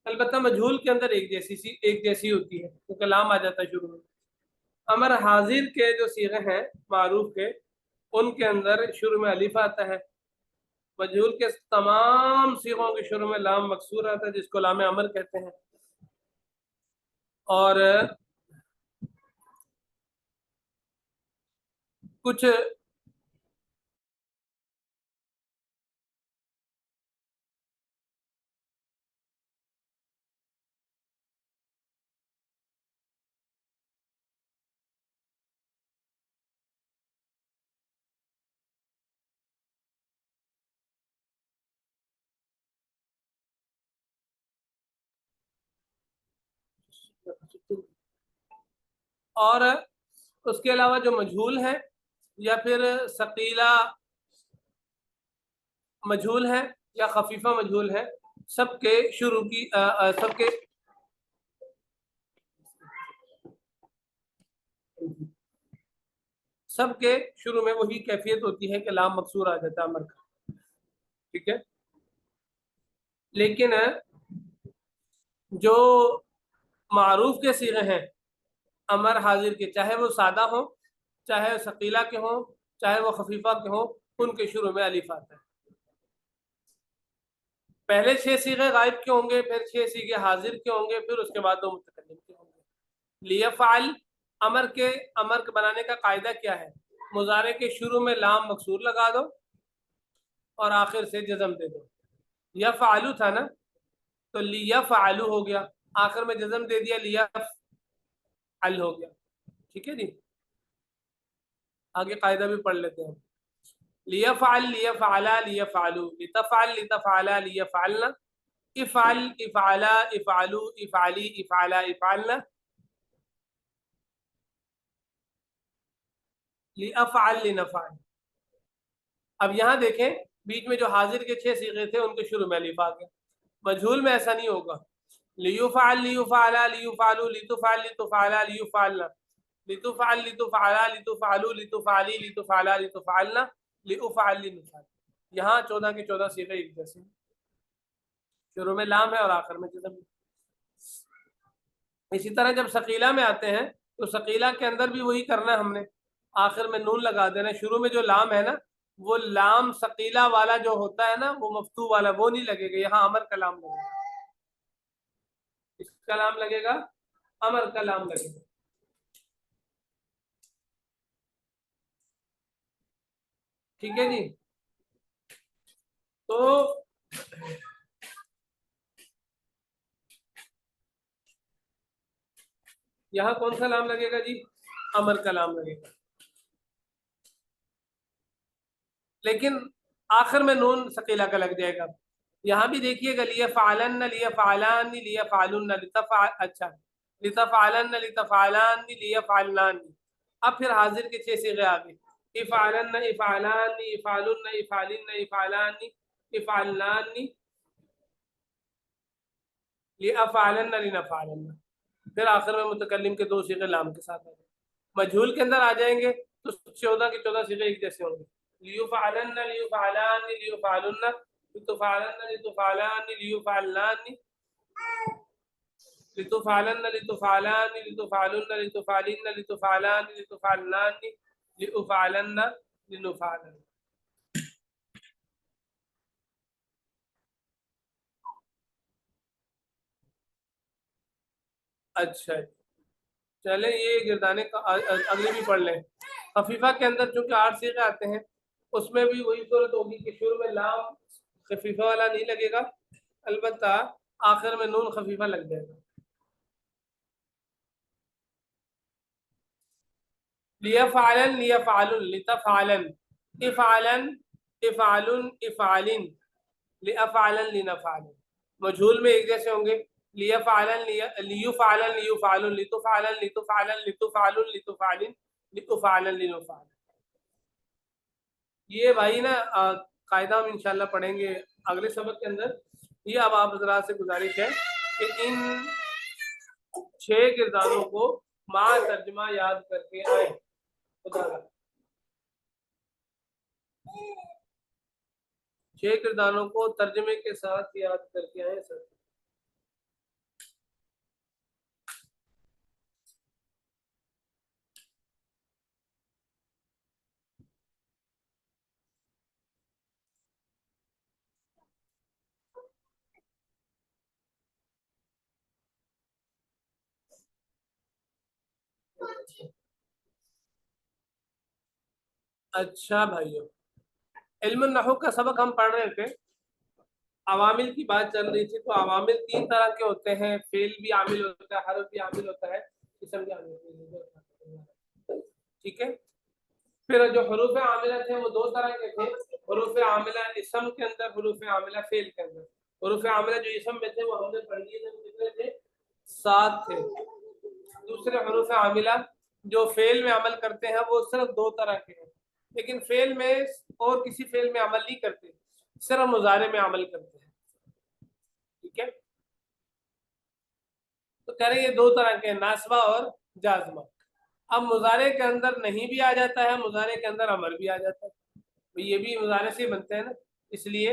البتہ مجہول کے اندر ایک جیسی ہوتی ہے، کیونکہ لام آ جاتا ہے شروع میں۔ امر حاضر کے جو صیغے ہیں معروف کے، ان کے اندر شروع میں الف آتا ہے۔ مجہول کے تمام صیغوں کے شروع میں لام مکسور آتا ہے، جس کو لام امر کہتے ہیں۔ اور کچھ اور اس کے علاوہ جو مجہول ہے یا پھر ثقیلہ مجہول ہے یا خفیفہ مجہول ہے، سب کے شروع کی سب کے شروع میں وہی کیفیت ہوتی ہے کہ لام مکسور آ جاتا ہے امر کا۔ ٹھیک ہے. لیکن جو معروف کے صیغے ہیں امر حاضر کے، چاہے وہ سادہ ہوں، چاہے ثقیلہ کے ہوں، چاہے وہ خفیفہ کے ہوں، ان کے شروع میں الف آتا ہے. پہلے 6 صیغے غائب کے ہوں گے، پھر 6 صیغے حاضر کے ہوں گے، پھر اس کے بعد 2 متکلم کے ہوں گے. لیفعل امر کے بنانے کا قاعدہ کیا ہے؟ مضارع کے شروع میں لام مکسور لگا دو اور آخر سے جزم دے دو. یفعلو تھا نا، تو لیفعلو ہو گیا، آخر میں جزم دے دیا، لیفعل ہو گیا. ٹھیک ہے جی. آگے قاعدہ بھی پڑھ لیتے ہیں. لیفعل لیفعلا لیفعلو، لتفعل لتفعلا لیفعلنا، افعل افعلا افعلو افعلی افعلا افعلنا، لافعل لنفعل. اب یہاں دیکھیں بیچ میں جو حاضر کے 6 صیغے تھے ان کے شروع میں الف آ گیا. مجہول میں ایسا نہیں ہوگا. لیفعل لیفعلا لیفعلو لتفعل لتفعلا لیفعلنا، لتفعل لتفعلا لتفعلو لتفعلی لتفعلا لتفعلنا، لافعل لنفعل. یہاں 14 کے 14 صیغے ایک جیسے ہیں، شروع میں لام ہے اور آخر میں جزم. اسی طرح جب ثقیلہ میں آتے ہیں تو ثقیلہ کے اندر بھی وہی کرنا ہے ہم نے، آخر میں نون لگا دینا. شروع میں جو لام ہے نا، وہ لام ثقیلہ والا جو ہوتا ہے نا، وہ مفتوح والا، وہ نہیں لگے گا. یہاں امر کا لام لگے گا. اس کا لام لگے گا، امر کا لام لگے گا. ٹھیک ہے جی. تو یہاں کون سا لام لگے گا جی؟ امر کا لام لگے گا. لیکن آخر میں نون ثقیلہ کا لگ جائے گا. یہاں بھی دیکھیے گا، لیفعلن لیفعلان لیفعلن اچھا لتفعلن لتفعلان لیفعلان. اب پھر حاضر کے 6 صیغے آ گئے، افعلن افعلان افعلن افعلن افعلان افعلان لافعلن لنفعلن. پھر آخر میں متکلم کے 2 صیغے لام کے ساتھ آ گئے. مجہول کے اندر آ جائیں گے تو 14 کے 14 صیغے ایک جیسے ہوں گے. لیفعلن لیفعلان لیفعلن لتفعلن لتفعلان لیفعلان لتفعلن لتفعلان لتفعلن لتفعلن لتفعلان لتفعلان لافعلن لنفعلن. اچھا چلیں یہ گردانے کا اگلے بھی پڑھ لیں. خفیفہ کے اندر چونکہ 8 صیغے آتے ہیں، اس میں بھی وہی صورت ہوگی کہ شروع میں لام خفیفہ والا نہیں لگے گا، البتہ آخر میں نون خفیفہ لگ جائے گا. لیفعلن لیفعلن لتفعلن افعلن افعلن افعلن لافعلن لنفعلن. مجہول میں ایک جیسے ہوں گے، لیفعلن لیفعلن لیفعلن لتفعلن لتفعلن لتفعلن لتفعلن لافعلن لنفعلن. یہ بھائی نا قاعدہ ہم انشاءاللہ پڑھیں گے اگلے سبق کے اندر. یہ اب آپ حضرات سے گزارش ہے کہ ان 6 کرداروں کو مع ترجمہ یاد کر کے آئیں. خدا 6 کرداروں کو ترجمے کے ساتھ یاد کر کے آئیں سر. اچھا بھائیو، علم النحو کا سبق ہم پڑھ رہے تھے، عوامل کی بات چل رہی تھی. تو عوامل 3 طرح کے ہوتے ہیں، فعل بھی عامل ہوتا ہے، حرف بھی عامل ہوتا ہے، اسم بھی عامل ہوتا ہے. ٹھیک ہے. پھر جو حروف عاملہ تھے وہ 2 طرح کے تھے، حروف عاملہ اسم کے اندر، حروف عاملہ فعل کے اندر. حروف عاملہ جو اسم میں تھے وہ ہم نے پڑھ لیے تھے، کتنے تھے؟ 7 تھے. دوسرے حروف عاملہ جو فعل میں عمل کرتے ہیں وہ صرف 2 طرح کے ہیں، لیکن فعل میں اور کسی فعل میں عمل نہیں کرتے، صرف مضارع میں عمل کرتے ہیں. ٹھیک ہے. تو کہہ رہے ہیں یہ 2 طرح کے ہیں، ناصبہ اور جازمہ. اب مضارع کے اندر نہیں بھی آ جاتا ہے، مضارع کے اندر امر بھی آ جاتا ہے. یہ بھی مضارع سے بنتے ہیں نا، اس لیے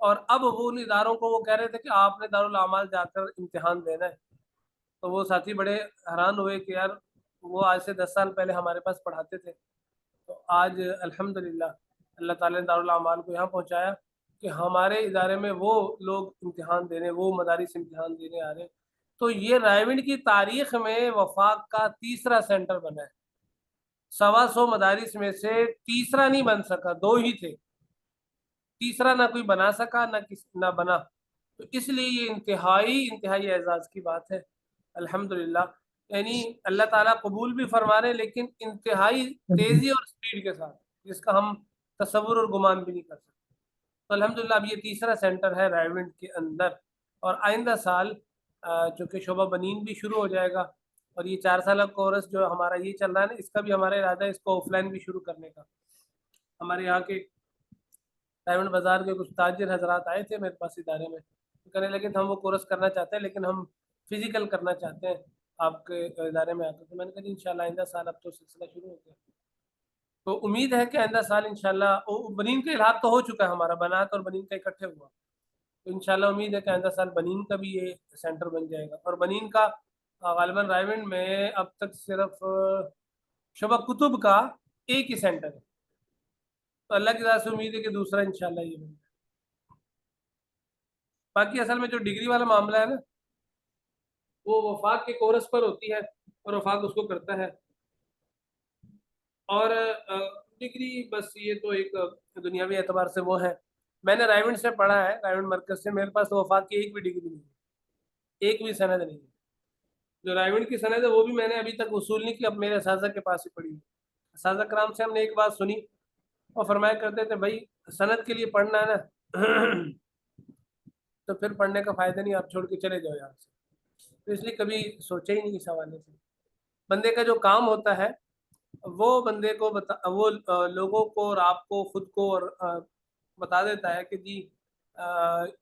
اور اب وہ ان اداروں کو وہ کہہ رہے تھے کہ آپ نے دارالعمال جا کر امتحان دینا ہے. تو وہ ساتھی بڑے حیران ہوئے کہ یار وہ آج سے 10 سال پہلے ہمارے پاس پڑھاتے تھے. تو آج الحمدللہ اللہ تعالیٰ نے دارالعمال کو یہاں پہنچایا کہ ہمارے ادارے میں وہ لوگ امتحان دینے، وہ مدارس امتحان دینے آ رہے ہیں. تو یہ رائے کی تاریخ میں وفاق کا تیسرا سینٹر بنا ہے. 125 مدارس میں سے تیسرا نہیں بن سکا، 2 ہی تھے، تیسرا نہ کوئی بنا سکا نہ بنا. تو اس لیے یہ انتہائی اعزاز کی بات ہے الحمدللہ. یعنی اللہ تعالیٰ قبول بھی فرما رہے لیکن انتہائی تیزی اور سپیڈ کے ساتھ، جس کا ہم تصور اور گمان بھی نہیں کر سکتے. تو الحمدللہ اب یہ تیسرا سینٹر ہے رائیونڈ کے اندر. اور آئندہ سال چونکہ شعبہ بنین بھی شروع ہو جائے گا اور یہ 4 سالہ کورس جو ہمارا یہ چل رہا ہے نا، اس کا بھی ہمارا ارادہ ہے اس کو آف لائن بھی شروع کرنے کا. ہمارے یہاں کے رائیونڈ بازار کے کچھ تاجر حضرات آئے تھے میرے پاس ادارے میں، کہنے لگے ہم وہ کورس کرنا چاہتے ہیں لیکن ہم فزیکل کرنا چاہتے ہیں آپ کے ادارے میں آ کر. تو میں نے کہا انشاءاللہ آئندہ سال اب تو سلسلہ شروع ہو گیا، تو امید ہے کہ آئندہ سال انشاءاللہ بنین کا الحاق تو ہو چکا ہے ہمارا، بنات اور بنین کا اکٹھے ہوا. تو انشاءاللہ امید ہے کہ آئندہ سال بنین کا بھی یہ سینٹر بن جائے گا. اور بنین کا غالباً رائیونڈ میں اب تک صرف شعبہ کتب کا ایک ہی سینٹر ہے. تو اللہ کی ذات سے امید ہے کہ دوسرا انشاءاللہ یہ بن جائے. باقی اصل میں جو ڈگری والا معاملہ ہے نا، وہ وفاق کے کورس پر ہوتی ہے اور وفاق اس کو کرتا ہے. اور ڈگری بس یہ تو ایک دنیاوی اعتبار سے وہ ہے. میں نے رائیونڈ سے پڑھا ہے، رائیونڈ مرکز سے. میرے پاس تو وفاق کی ایک بھی ڈگری نہیں ہے، ایک بھی سند نہیں ہے. جو رائیونڈ کی سند ہے وہ بھی میں نے ابھی تک وصول نہیں کی، اب میرے اساتذہ کے پاس ہی پڑھی ہے. اساتذہ کرام سے ہم نے ایک بات سنی، اور فرمایا کرتے تھے بھائی سند کے لیے پڑھنا ہے نا تو پھر پڑھنے کا فائدہ نہیں، آپ چھوڑ کے چلے جاؤ یہاں سے. تو اس لیے کبھی سوچا ہی نہیں اس حوالے سے. بندے کا جو کام ہوتا ہے وہ بندے کو وہ لوگوں کو اور آپ کو خود کو اور بتا دیتا ہے کہ جی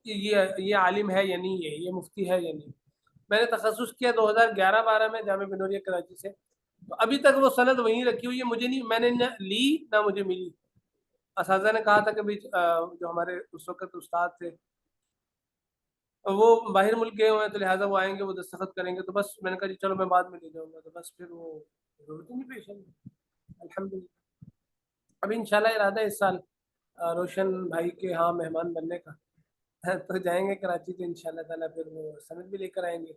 یہ عالم ہے یا نہیں ہے، یہ مفتی ہے یا نہیں. میں نے تخصص کیا 2011-12 میں جامعہ بنوریہ کراچی سے، تو ابھی تک وہ سند وہیں رکھی ہوئی ہے. مجھے نہیں، میں نے نہ لی نہ مجھے ملی. اساتذہ نے کہا تھا کہ جو ہمارے اس وقت استاد تھے وہ باہر ملک گئے ہوئے ہیں تو لہٰذا وہ آئیں گے، وہ دستخط کریں گے. تو بس میں نے کہا جی چلو میں بعد میں لے جاؤں گا. تو بس پھر وہ ضرورت ہی نہیں پیش آئی الحمدللہ. ابھی انشاءاللہ ارادہ ہے اس سال روشن بھائی کے ہاں مہمان بننے کا. تو جائیں گے کراچی تو انشاءاللہ تعالیٰ پھر وہ سند بھی لے کر آئیں گے.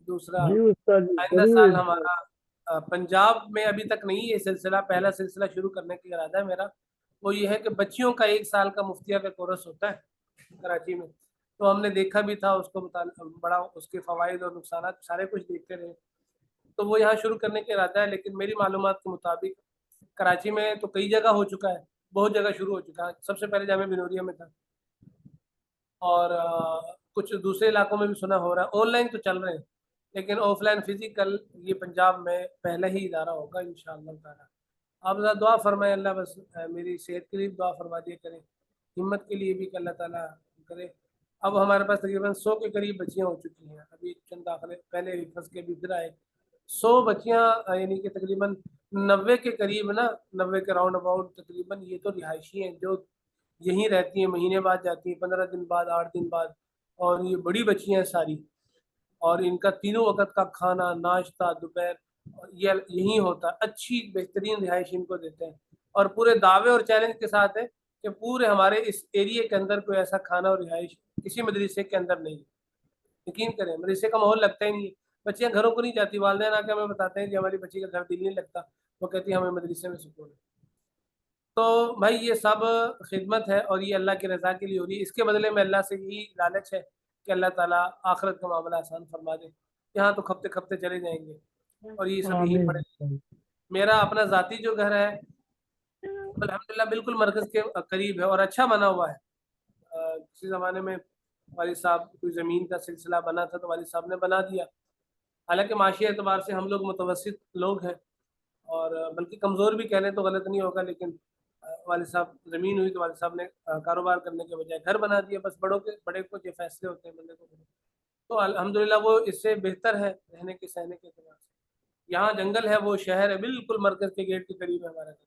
دوسرا
جی استاد جی
آئندہ
ضرور
سال ہمارا پنجاب میں ابھی تک نہیں یہ سلسلہ، پہلا سلسلہ شروع کرنے کا ارادہ ہے میرا. وہ یہ ہے کہ بچیوں کا 1 سال کا مفتیہ کا کورس ہوتا ہے کراچی میں. تو ہم نے دیکھا بھی تھا اس کو، بڑا اس کے فوائد اور نقصانات سارے کچھ دیکھتے رہے. تو وہ یہاں شروع کرنے کا ارادہ ہے. لیکن میری معلومات کے مطابق کراچی میں تو کئی جگہ ہو چکا ہے، بہت جگہ شروع ہو چکا ہے. سب سے پہلے جامعہ بنوریہ میں تھا اور کچھ دوسرے علاقوں میں بھی سنا ہو رہا ہے. آن لائن تو چل رہے ہیں لیکن آف لائن فزیکل یہ پنجاب میں پہلا ہی ادارہ ہوگا انشاءاللہ تعالیٰ. آپ دعا فرمائیں، اللہ بس میری صحت کے لیے دعا فرما دیا کریں، ہمت کے لیے بھی کہ اللہ تعالیٰ کرے. اب ہمارے پاس تقریباً 100 کے قریب بچیاں ہو چکی ہیں. ابھی چند داخلے پہلے حفظ کے بھی ادھر آئے 100 بچیاں، یعنی کہ تقریباً 90 کے قریب نا، 90 کے راؤنڈ اباؤٹ تقریباً یہ تو رہائشی ہیں جو یہیں رہتی ہیں، مہینے بعد جاتی ہیں، 15 دن بعد، 8 دن بعد. اور یہ بڑی بچیاں ہیں ساری، اور ان کا تینوں وقت کا کھانا، ناشتہ، دوپہر یہ یہی ہوتا ہے. اچھی بہترین رہائش ان کو دیتے ہیں اور پورے دعوے اور چیلنج کے ساتھ ہے کہ پورے ہمارے اس ایریے کے اندر کوئی ایسا کھانا اور رہائش کسی مدرسے کے اندر نہیں. یقین کریں مدرسے کا ماحول لگتا ہی نہیں ہے. بچیاں گھروں کو نہیں جاتی، والدین آ کے ہمیں بتاتے ہیں کہ ہماری بچی کا گھر دل نہیں لگتا، وہ کہتی ہے ہمیں مدرسے میں سکون ہے. تو بھائی یہ سب خدمت ہے اور یہ اللہ کی رضا کے لیے ہو رہی ہے. اس کے بدلے میں اللہ سے یہی لالچ ہے کہ اللہ تعالیٰ آخرت کا معاملہ آسان فرما دے. یہاں تو کھپتے کھپتے چلے جائیں گے اور یہ سب یہیں پڑے. میرا اپنا ذاتی جو گھر ہے الحمدللہ بالکل مرکز کے قریب ہے اور اچھا بنا ہوا ہے. کسی زمانے میں والد صاحب کوئی زمین کا سلسلہ بنا تھا تو والد صاحب نے بنا دیا. حالانکہ معاشی اعتبار سے ہم لوگ متوسط لوگ ہیں اور بلکہ کمزور بھی کہنے تو غلط نہیں ہوگا، لیکن والد صاحب زمین ہوئی تو والد صاحب نے کاروبار کرنے کے بجائے گھر بنا دیا. بس بڑے کو جو فیصلے ہوتے ہیں بندے کو، تو الحمدللہ وہ اس سے بہتر ہے رہنے کے سہنے کے اعتبار سے. یہاں جنگل ہے، وہ شہر ہے، بالکل مرکز کے گیٹ کے قریب ہے ہمارا گھر.